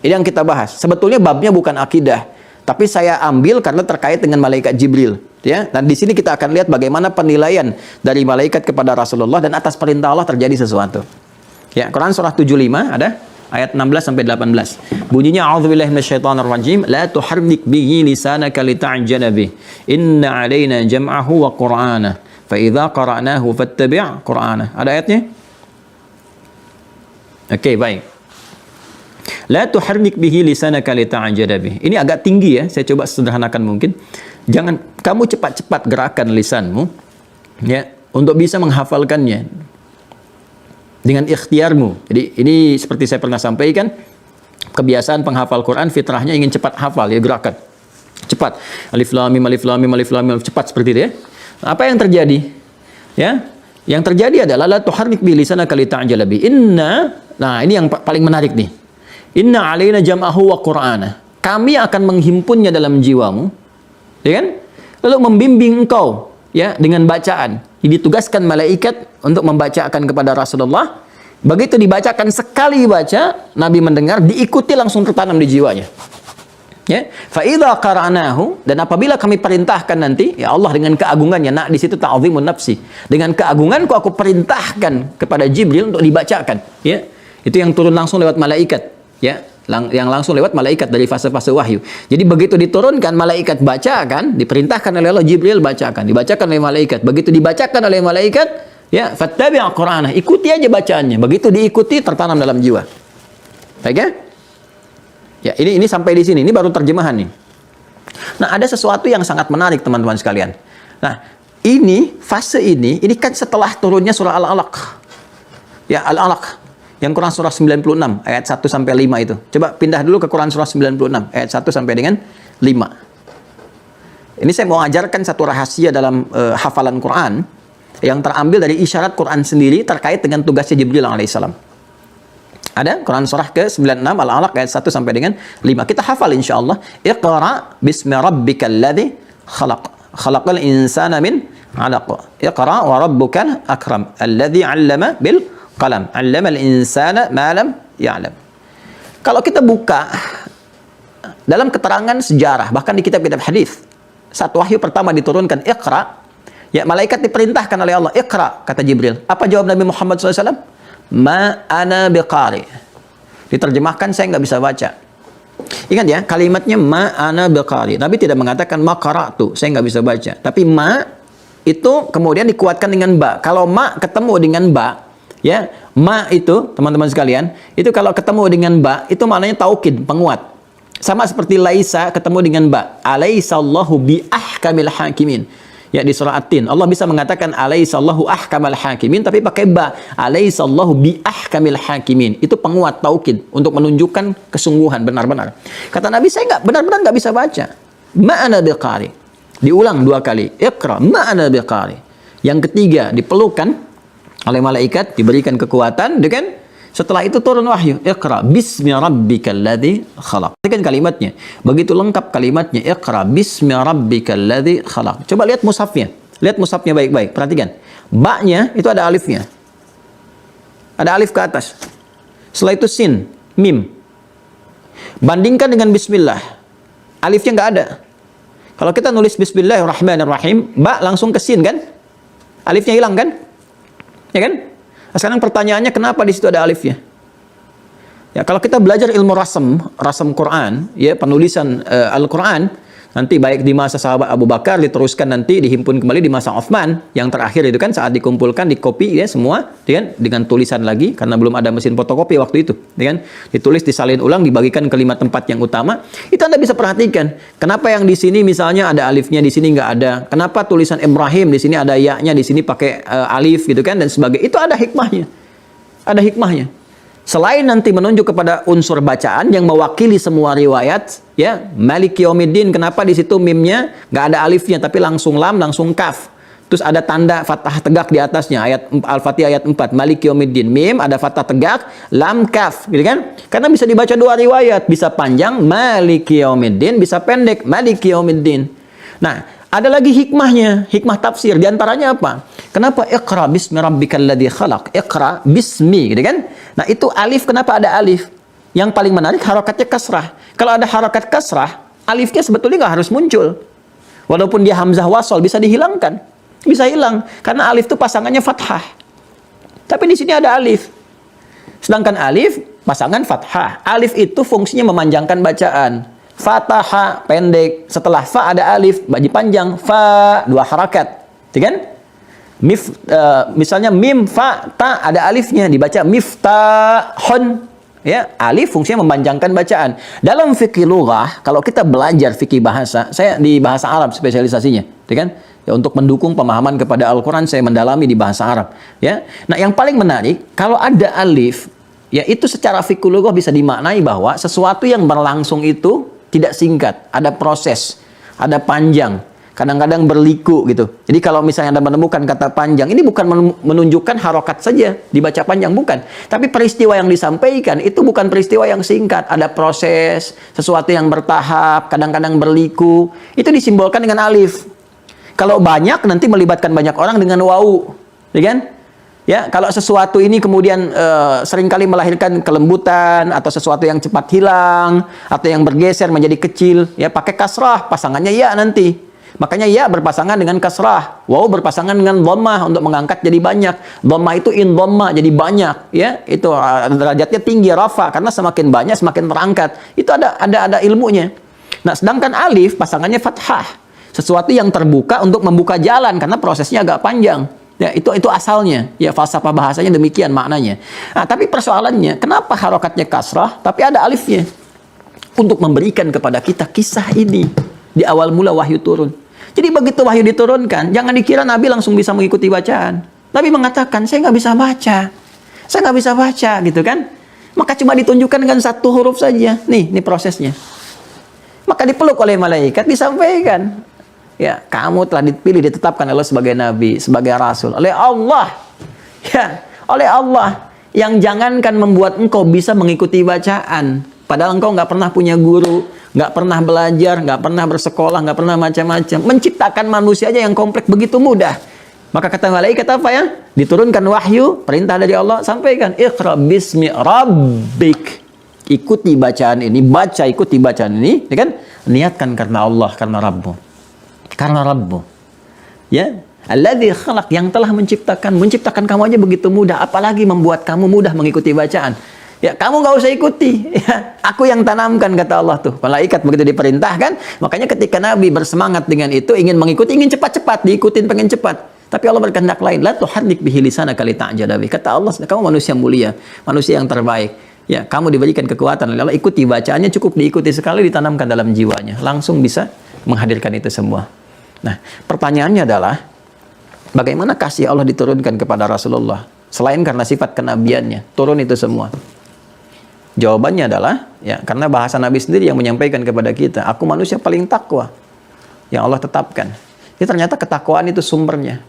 Ini yang kita bahas. Sebetulnya babnya bukan akidah, tapi saya ambil karena terkait dengan malaikat Jibril, ya. Dan di sini kita akan lihat bagaimana penilaian dari malaikat kepada Rasulullah dan atas perintah Allah terjadi sesuatu. Ya, Quran surah 75 ada ayat 16 sampai 18. Bunyinya a'udzubillahi minasyaitonirrajim, la tuharrik bihi lisanaka lita'jala bih. Inna 'alaina jam'ahu wa qur'ana. Fa idza qara'nahu fattabi' qur'ana. Ada ayatnya? Oke, baik. La tuharrik bihi lisanaka lita'jala bih. Ini agak tinggi ya, saya coba sederhanakan mungkin. Jangan kamu cepat-cepat gerakan lisanmu ya untuk bisa menghafalkannya dengan ikhtiarmu. Jadi ini seperti saya pernah sampaikan, kebiasaan penghafal Quran fitrahnya ingin cepat hafal ya, gerakan. Cepat. Alif lam mim alif lam mim alif lam mim, cepat seperti itu ya. Apa yang terjadi? Ya, yang terjadi adalah la tuharrik bihi lisanaka lita'jala bih. Nah ini yang paling menarik nih. Inna alaina jam'ahu wa qur'ana. kami akan menghimpunnya dalam jiwamu, ya kan? Lalu membimbing engkau, ya, dengan bacaan. Ditugaskan malaikat untuk membacakan kepada Rasulullah. Begitu dibacakan sekali baca, Nabi mendengar, diikuti langsung tertanam di jiwanya. Ya, fa idza qara'nahu, dan apabila kami perintahkan nanti, ya Allah dengan keagungannya, nah di situ ta'zimun nafsi. Dengan keagunganku aku perintahkan kepada Jibril untuk dibacakan, ya. Itu yang turun langsung lewat malaikat, ya. Yang langsung lewat malaikat dari fase-fase wahyu. Jadi begitu diturunkan malaikat bacakan, diperintahkan oleh Allah Jibril bacakan, dibacakan oleh malaikat. Begitu dibacakan oleh malaikat, ya, fattabi' Qur'anah, ikuti aja bacaannya. Begitu diikuti tertanam dalam jiwa. Baik ya? Ya, ini sampai di sini. Ini baru terjemahan nih. Nah, ada sesuatu yang sangat menarik teman-teman sekalian. Nah, fase ini kan setelah turunnya surah Al-Alaq. Ya, Al-Alaq. Yang Quran surah 96 ayat 1 sampai 5 itu. Coba pindah dulu ke Quran surah 96 ayat 1 sampai dengan 5. Ini saya mau ajarkan satu rahasia dalam hafalan Quran yang terambil dari isyarat Quran sendiri terkait dengan tugasnya Jibril alaihissalam. Ada Quran surah ke-96 Al-Alaq ayat 1 sampai dengan 5. Kita hafal insyaallah. Iqra bismi rabbikal ladzi khalaq. Khalaqal insana min 'alaq. Iqra wa rabbukal akram. Alladzi 'allama bil qalam. 'Allamal insana ma lam ya'lam. Kalau kita buka dalam keterangan sejarah, bahkan di kitab-kitab hadis, saat wahyu pertama diturunkan Iqra, ya, malaikat diperintahkan oleh Allah, Iqra, kata Jibril. Apa jawab Nabi Muhammad SAW? Ma ana biqari. Diterjemahkan, saya nggak bisa baca. Ingat ya, kalimatnya ma ana biqari. Nabi tidak mengatakan ma qara'tu, saya nggak bisa baca. Tapi ma itu kemudian dikuatkan dengan ba. Kalau ma ketemu dengan ba, ya, ma itu teman-teman sekalian, itu kalau ketemu dengan ba, itu maknanya taukid, penguat. Sama seperti laisa ketemu dengan ba. Alaisallahu bi ahkamil hakimin. Ya, di surah At-Tin Allah bisa mengatakan alaisallahu ahkamal hakimin, tapi pakai ba. Alaisallahu bi ahkamil hakimin. Itu penguat taukid untuk menunjukkan kesungguhan benar-benar. Kata Nabi, saya benar-benar nggak bisa baca. Ma'ana biqari. Diulang 2 kali. Iqra ma'ana biqari. Yang ketiga dipelukan oleh malaikat, diberikan kekuatan, kan? Setelah itu turun wahyu. Iqra bismi rabbikal ladzi khalaq. Ini kan kalimatnya. Begitu lengkap kalimatnya. Iqra bismi rabbikal ladzi khalaq. Coba lihat mushafnya. Lihat mushafnya baik-baik. Perhatikan. Ba-nya itu ada alifnya. Ada alif ke atas. Setelah itu sin, mim. Bandingkan dengan bismillah. Alifnya nggak ada. Kalau kita nulis bismillahirrahmanirrahim, ba langsung ke sin kan? Alifnya hilang kan? Ya kan? Sekarang pertanyaannya, kenapa di situ ada alifnya? Ya, kalau kita belajar ilmu rasam Quran, ya, penulisan Al-Quran, nanti baik di masa sahabat Abu Bakar, diteruskan nanti dihimpun kembali di masa Utsman, yang terakhir itu kan saat dikumpulkan, dikopi ya semua, ya, dengan tulisan lagi, karena belum ada mesin fotokopi waktu itu, ya kan? Ditulis, disalin ulang, dibagikan ke 5 tempat yang utama. Itu Anda bisa perhatikan, kenapa yang di sini misalnya ada alifnya, di sini nggak ada. Kenapa tulisan Ibrahim di sini ada ya-nya, di sini pakai alif gitu kan, dan sebagainya. Itu ada hikmahnya. Ada hikmahnya. Selain nanti menunjuk kepada unsur bacaan yang mewakili semua riwayat, ya, Maliki Yaumiddin, kenapa di situ mimnya nggak ada alifnya tapi langsung lam, langsung kaf. Terus ada tanda fathah tegak di atasnya, ayat Al-Fatihah ayat 4, Maliki Yaumiddin, mim ada fathah tegak, lam kaf, gitu kan? Karena bisa dibaca 2 riwayat, bisa panjang Maliki Yaumiddin, bisa pendek Maliki Yaumiddin. Nah, ada lagi hikmahnya, hikmah tafsir. Di antaranya apa? Kenapa Iqra bismi rabbikal ladzi khalaq? Iqra bismi, gitu kan? Nah, itu alif, kenapa ada alif? Yang paling menarik harakatnya kasrah. Kalau ada harakat kasrah, alifnya sebetulnya nggak harus muncul. Walaupun dia hamzah wasol bisa dihilangkan. Bisa hilang karena alif itu pasangannya fathah. Tapi di sini ada alif. Sedangkan alif pasangan fathah. Alif itu fungsinya memanjangkan bacaan. Fataha pendek, setelah fa ada alif, bagi panjang, fa 2 harakat, gitu kan? Misalnya mim fa ta ada alifnya, dibaca miftahun, ya, alif fungsinya memanjangkan bacaan. Dalam fikih lughah, kalau kita belajar fikih bahasa, saya di bahasa Arab spesialisasinya, gitu kan? Ya, untuk mendukung pemahaman kepada Al-Quran, saya mendalami di bahasa Arab, ya. Nah, yang paling menarik, kalau ada alif, ya, itu secara fikih lughah bisa dimaknai bahwa sesuatu yang berlangsung itu tidak singkat, ada proses, ada panjang. kadang-kadang berliku gitu. Jadi kalau misalnya Anda menemukan kata panjang, ini bukan menunjukkan harokat saja dibaca panjang, bukan. Tapi peristiwa yang disampaikan itu bukan peristiwa yang singkat. Ada proses, sesuatu yang bertahap, kadang-kadang berliku. Itu disimbolkan dengan alif. Kalau banyak nanti melibatkan banyak orang dengan wau, ya kan? Ya, kalau sesuatu ini kemudian seringkali melahirkan kelembutan atau sesuatu yang cepat hilang atau yang bergeser menjadi kecil, ya pakai kasrah, pasangannya ya nanti. Makanya ya berpasangan dengan kasrah, waw berpasangan dengan dhammah untuk mengangkat jadi banyak. Dhammah itu in dhamma jadi banyak, ya. Itu derajatnya tinggi rafa karena semakin banyak semakin terangkat. Itu ada ilmunya. Nah, sedangkan alif pasangannya fathah. Sesuatu yang terbuka untuk membuka jalan karena prosesnya agak panjang. Ya, itu asalnya. Ya, falsafah bahasanya demikian maknanya. Nah, tapi persoalannya kenapa harokatnya kasrah tapi ada alifnya? Untuk memberikan kepada kita kisah ini di awal mula wahyu turun. Jadi begitu wahyu diturunkan, jangan dikira Nabi langsung bisa mengikuti bacaan. Nabi mengatakan, saya nggak bisa baca. Saya nggak bisa baca, gitu kan. Maka cuma ditunjukkan dengan satu huruf saja. Nih prosesnya. Maka dipeluk oleh malaikat, disampaikan. Ya, kamu telah dipilih, ditetapkan Allah sebagai Nabi, sebagai Rasul. Oleh Allah. Ya, oleh Allah. Yang jangankan membuat engkau bisa mengikuti bacaan. Padahal engkau nggak pernah punya guru, nggak pernah belajar, nggak pernah bersekolah, nggak pernah macam-macam. Menciptakan manusia aja yang kompleks begitu mudah. Maka kata malaikat apa ya? Diturunkan wahyu, perintah dari Allah, sampaikan. Iqra bismi rabbik. Ikuti bacaan ini, ikuti bacaan ini, ya kan? Niatkan karena Allah, karena Rabbu. Karena Rabbu. Ya, alladzi khalaq, yang telah menciptakan kamu aja begitu mudah, apalagi membuat kamu mudah mengikuti bacaan. Ya, kamu nggak usah ikuti. Ya, aku yang tanamkan, kata Allah tuh. Malaikat begitu diperintahkan, makanya ketika Nabi bersemangat dengan itu, ingin mengikuti, ingin cepat-cepat, diikutin, pengen cepat. Tapi Allah berkehendak lain. La tuharrik bihi lisanaka lita'jala bihi. Kata Allah, kamu manusia mulia, manusia yang terbaik. Ya, kamu diberikan kekuatan oleh Allah, ikuti bacaannya, cukup diikuti sekali, ditanamkan dalam jiwanya. Langsung bisa menghadirkan itu semua. Nah, pertanyaannya adalah, bagaimana kasih Allah diturunkan kepada Rasulullah? Selain karena sifat kenabiannya, turun itu semua. Jawabannya adalah, ya, karena bahasa Nabi sendiri yang menyampaikan kepada kita, aku manusia paling takwa yang Allah tetapkan. Jadi ternyata ketakwaan itu sumbernya.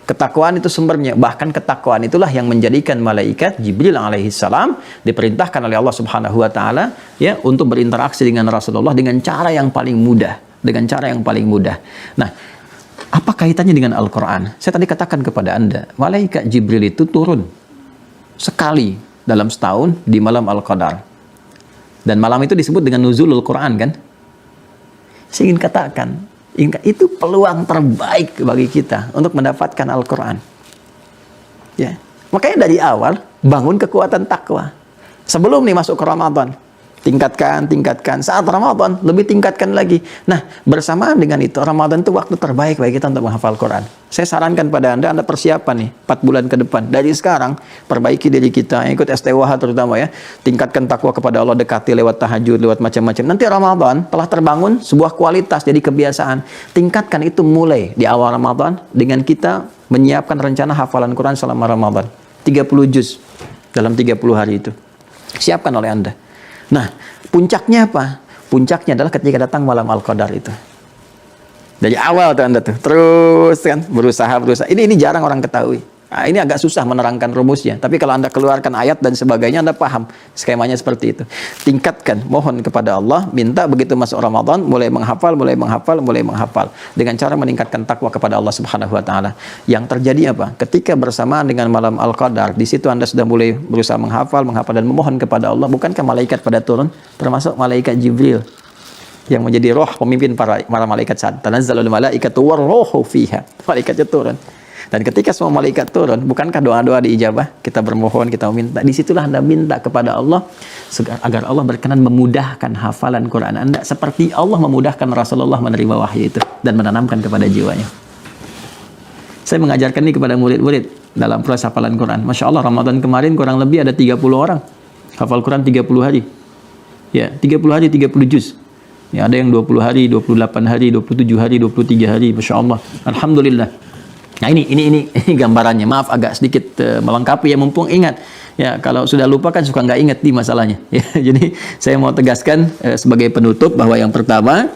Ketakwaan itu sumbernya. Bahkan ketakwaan itulah yang menjadikan malaikat Jibril alaihissalam diperintahkan oleh Allah Subhanahu wa taala, ya, untuk berinteraksi dengan Rasulullah dengan cara yang paling mudah, dengan cara yang paling mudah. Nah, apa kaitannya dengan Al-Qur'an? Saya tadi katakan kepada Anda, malaikat Jibril itu turun sekali dalam setahun di malam Al-Qadar. Dan malam itu disebut dengan nuzulul Quran, kan? Saya ingin katakan, itu peluang terbaik bagi kita untuk mendapatkan Al-Quran. Ya. Makanya dari awal bangun kekuatan takwa. Sebelum nih masuk ke Ramadan, tingkatkan. Saat Ramadan lebih tingkatkan lagi. Nah, bersamaan dengan itu Ramadan itu waktu terbaik bagi kita untuk menghafal Quran. Saya sarankan pada Anda persiapan nih 4 bulan ke depan. Dari sekarang perbaiki diri kita, ikut STWH terutama, ya. Tingkatkan takwa kepada Allah, dekati lewat tahajud, lewat macam-macam. Nanti Ramadan telah terbangun sebuah kualitas jadi kebiasaan. Tingkatkan itu mulai di awal Ramadan dengan kita menyiapkan rencana hafalan Quran selama Ramadan. 30 juz dalam 30 hari itu. Siapkan oleh Anda. Nah, puncaknya apa? Puncaknya adalah ketika datang malam Al-Qadar itu. Dari awal tuh Anda tuh, terus kan berusaha. Ini jarang orang ketahui. Nah, ini agak susah menerangkan rumusnya. Tapi kalau Anda keluarkan ayat dan sebagainya, Anda paham skemanya seperti itu. Tingkatkan, mohon kepada Allah, minta begitu masuk Ramadan, mulai menghafal. Dengan cara meningkatkan takwa kepada Allah Subhanahu wa taala. Yang terjadi apa? Ketika bersamaan dengan malam Al-Qadar, di situ Anda sudah mulai berusaha menghafal dan memohon kepada Allah. Bukankah malaikat pada turun? Termasuk malaikat Jibril yang menjadi roh pemimpin para malaikat saat tanazzalul malaikatu warruhu fiha. Malaikatnya turun. Dan ketika semua malaikat turun, bukankah doa-doa diijabah? Kita bermohon, kita minta. Disitulah Anda minta kepada Allah agar Allah berkenan memudahkan hafalan Quran Anda seperti Allah memudahkan Rasulullah menerima wahyu itu dan menanamkan kepada jiwanya. Saya mengajarkan ini kepada murid-murid dalam proses hafalan Quran. Masya Allah, Ramadan kemarin kurang lebih ada 30 orang hafal Quran 30 hari. Ya, 30 hari 30 juz. Ya, ada yang 20 hari, 28 hari, 27 hari, 23 hari. Masya Allah. Alhamdulillah. Nah, ini gambarannya. Maaf agak sedikit melengkapi ya, mumpung ingat. Ya, kalau sudah lupa kan suka nggak ingat di masalahnya. Ya, jadi saya mau tegaskan sebagai penutup bahwa yang pertama,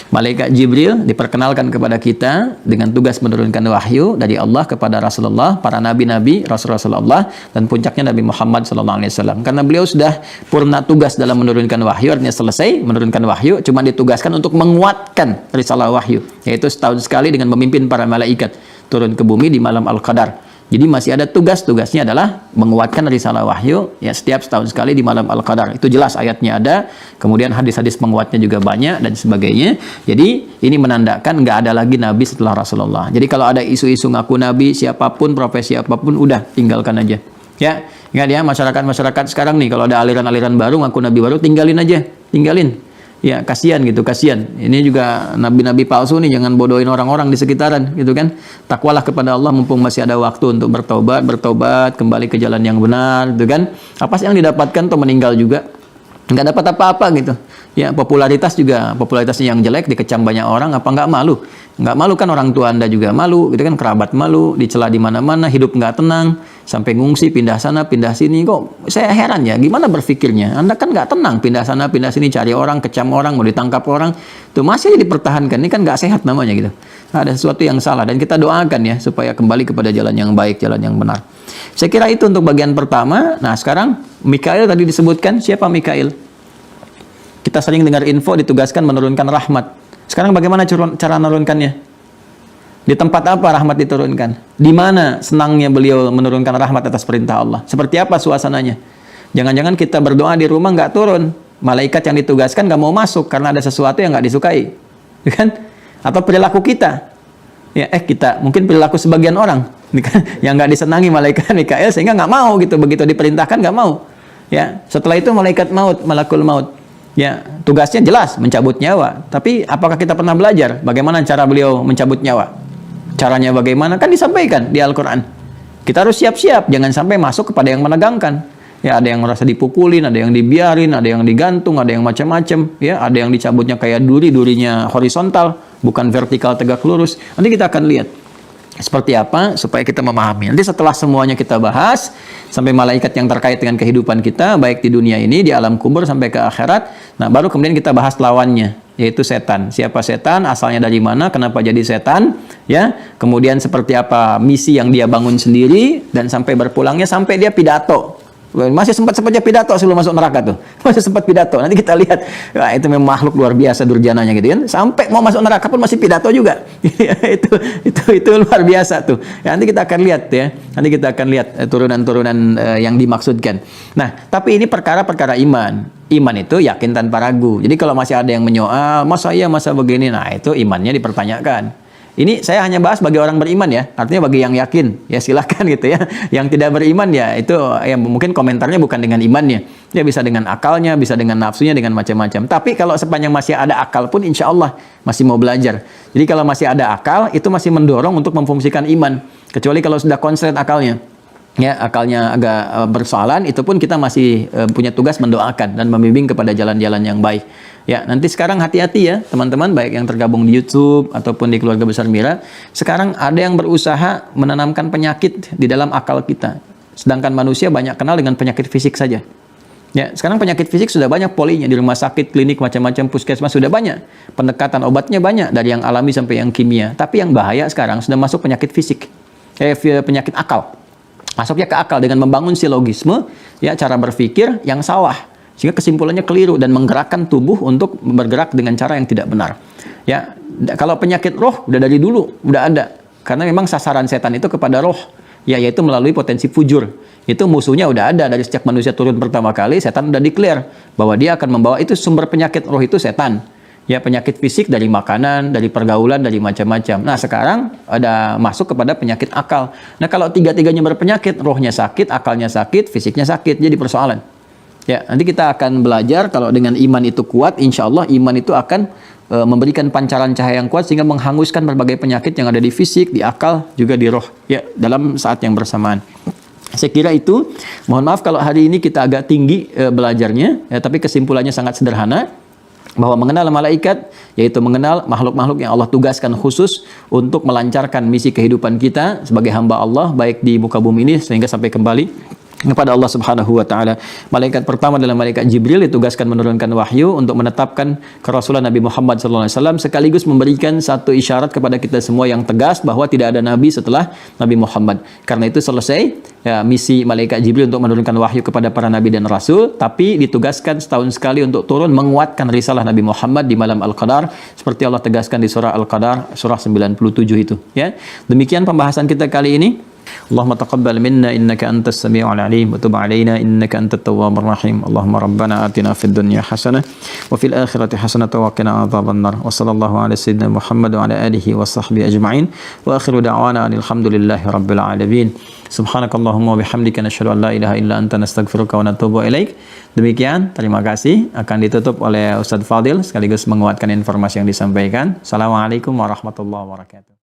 Malaikat Jibril diperkenalkan kepada kita dengan tugas menurunkan wahyu dari Allah kepada Rasulullah, para nabi-nabi, Rasulullah, dan puncaknya Nabi Muhammad SAW. Karena beliau sudah purna tugas dalam menurunkan wahyu, artinya selesai menurunkan wahyu, cuma ditugaskan untuk menguatkan risalah wahyu, yaitu setahun sekali dengan memimpin para malaikat turun ke bumi di malam Al-Qadar. Jadi masih ada tugasnya adalah menguatkan risalah wahyu ya setiap setahun sekali di malam Al-Qadar. Itu jelas ayatnya ada, kemudian hadis-hadis penguatnya juga banyak dan sebagainya. Jadi ini menandakan nggak ada lagi nabi setelah Rasulullah. Jadi kalau ada isu-isu ngaku nabi, siapapun, profesi apapun, udah tinggalkan aja. Ya, ingat ya, masyarakat sekarang nih kalau ada aliran-aliran baru ngaku nabi baru, tinggalin aja, tinggalin. Ya, kasihan gitu, kasihan. Ini juga nabi-nabi palsu nih, jangan bodohin orang-orang di sekitaran gitu kan. Takwalah kepada Allah mumpung masih ada waktu untuk bertobat, kembali ke jalan yang benar gitu kan. Apa sih yang didapatkan tuh meninggal juga? Nggak dapat apa-apa gitu. Ya, popularitasnya yang jelek dikecam banyak orang, apa nggak malu? Nggak malu kan, orang tua Anda juga malu gitu kan, kerabat malu, dicela di mana-mana, hidup nggak tenang, sampai ngungsi, pindah sana, pindah sini. Kok saya heran ya, gimana berpikirnya? Anda kan nggak tenang, pindah sana, pindah sini, cari orang, kecam orang, mau ditangkap orang, tuh masih dipertahankan. Ini kan nggak sehat namanya gitu. Ada sesuatu yang salah, dan kita doakan ya supaya kembali kepada jalan yang baik, jalan yang benar. Saya kira itu untuk bagian pertama. Nah sekarang Mikail tadi disebutkan, siapa Mikail? Kita sering dengar info ditugaskan menurunkan rahmat. Sekarang bagaimana cara menurunkannya? Di tempat apa rahmat diturunkan? Di mana senangnya beliau menurunkan rahmat atas perintah Allah? Seperti apa suasananya? Jangan-jangan kita berdoa di rumah nggak turun. Malaikat yang ditugaskan nggak mau masuk karena ada sesuatu yang nggak disukai. Kan? Atau perilaku kita. Ya, kita mungkin perilaku sebagian orang yang nggak disenangi malaikat Mikail sehingga nggak mau gitu. Begitu diperintahkan nggak mau. Ya, setelah itu malaikat maut, malakul maut. Ya, tugasnya jelas mencabut nyawa. Tapi apakah kita pernah belajar bagaimana cara beliau mencabut nyawa? Caranya bagaimana? Kan disampaikan di Al-Quran. Kita harus siap-siap, jangan sampai masuk kepada yang menegangkan. Ya, ada yang merasa dipukulin, ada yang dibiarin, ada yang digantung, ada yang macam-macam. Ya, ada yang dicabutnya kayak durinya horizontal, bukan vertikal tegak lurus. Nanti kita akan lihat seperti apa supaya kita memahami. Nanti setelah semuanya kita bahas sampai malaikat yang terkait dengan kehidupan kita baik di dunia ini, di alam kubur sampai ke akhirat. Nah, baru kemudian kita bahas lawannya, yaitu setan. Siapa setan? Asalnya dari mana? Kenapa jadi setan? Ya, kemudian seperti apa misi yang dia bangun sendiri dan sampai berpulangnya sampai dia pidato. Masih sempat-sempatnya pidato sebelum masuk neraka tuh. Masih sempat pidato. Nanti kita lihat. Wah, itu memang makhluk luar biasa durjananya gitu kan. Sampai mau masuk neraka pun masih pidato juga. itu luar biasa tuh. Ya, nanti kita akan lihat ya. Nanti kita akan lihat turunan-turunan yang dimaksudkan. Nah, tapi ini perkara-perkara iman. Iman itu yakin tanpa ragu. Jadi kalau masih ada yang menyoal, masa iya, masa begini, nah itu imannya dipertanyakan. Ini saya hanya bahas bagi orang beriman ya, artinya bagi yang yakin, ya silakan gitu ya. Yang tidak beriman ya itu ya mungkin komentarnya bukan dengan imannya, ya bisa dengan akalnya, bisa dengan nafsunya, dengan macam-macam. Tapi kalau sepanjang masih ada akal pun insya Allah masih mau belajar. Jadi kalau masih ada akal itu masih mendorong untuk memfungsikan iman. Kecuali kalau sudah konslet akalnya, ya akalnya agak bersoalan, itu pun kita masih punya tugas mendoakan dan membimbing kepada jalan-jalan yang baik. Ya, nanti sekarang hati-hati ya teman-teman, baik yang tergabung di YouTube ataupun di Keluarga Besar Mira. Sekarang ada yang berusaha menanamkan penyakit di dalam akal kita. Sedangkan manusia banyak kenal dengan penyakit fisik saja. Ya, sekarang penyakit fisik sudah banyak polinya di rumah sakit, klinik, macam-macam, puskesmas sudah banyak. Pendekatan obatnya banyak dari yang alami sampai yang kimia. Tapi yang bahaya sekarang sudah masuk penyakit fisik. Penyakit akal. Masuknya ke akal dengan membangun silogisme, ya cara berpikir yang salah. Sehingga kesimpulannya keliru dan menggerakkan tubuh untuk bergerak dengan cara yang tidak benar. Ya, kalau penyakit roh udah dari dulu udah ada. Karena memang sasaran setan itu kepada roh, ya yaitu melalui potensi fujur. Itu musuhnya udah ada dari sejak manusia turun pertama kali, setan udah declare bahwa dia akan membawa itu sumber penyakit roh itu setan. Ya, penyakit fisik dari makanan, dari pergaulan, dari macam-macam. Nah, sekarang ada masuk kepada penyakit akal. Nah, kalau tiga-tiganya berpenyakit, rohnya sakit, akalnya sakit, fisiknya sakit, jadi persoalan. Ya, nanti kita akan belajar kalau dengan iman itu kuat, insya Allah iman itu akan memberikan pancaran cahaya yang kuat sehingga menghanguskan berbagai penyakit yang ada di fisik, di akal, juga di roh. Ya, dalam saat yang bersamaan. Saya kira itu. Mohon maaf kalau hari ini kita agak tinggi belajarnya, ya, tapi kesimpulannya sangat sederhana. Bahwa mengenal malaikat, yaitu mengenal makhluk-makhluk yang Allah tugaskan khusus untuk melancarkan misi kehidupan kita sebagai hamba Allah, baik di muka bumi ini sehingga sampai kembali kepada Allah Subhanahu wa taala. Malaikat pertama adalah malaikat Jibril, ditugaskan menurunkan wahyu untuk menetapkan kerasulan Nabi Muhammad SAW, sekaligus memberikan satu isyarat kepada kita semua yang tegas bahwa tidak ada nabi setelah Nabi Muhammad. Karena itu selesai ya, misi malaikat Jibril untuk menurunkan wahyu kepada para nabi dan rasul, tapi ditugaskan setahun sekali untuk turun menguatkan risalah Nabi Muhammad di malam Al-Qadar, seperti Allah tegaskan di surah Al-Qadar surah 97 itu ya. Demikian pembahasan kita kali ini. اللهم تقبل منا إنك أنت السميع العليم وتب علينا إنك أنت التواب الرحيم اللهم ربنا آتنا في الدنيا حسنة وفي الآخرة حسنة وقنا عذاب النار وصلى الله على سيدنا محمد وعلى آله وصحبه أجمعين وآخر دعوانا أن الحمد لله رب العالمين سبحانك اللهم وبحمدك نشهد أن لا إله إلا أنت نستغفرك ونتوب إليك. Demikian, terima kasih. Akan ditutup oleh Ustadz Fadil sekaligus menguatkan informasi yang disampaikan. Assalamualaikum warahmatullahi wabarakatuh.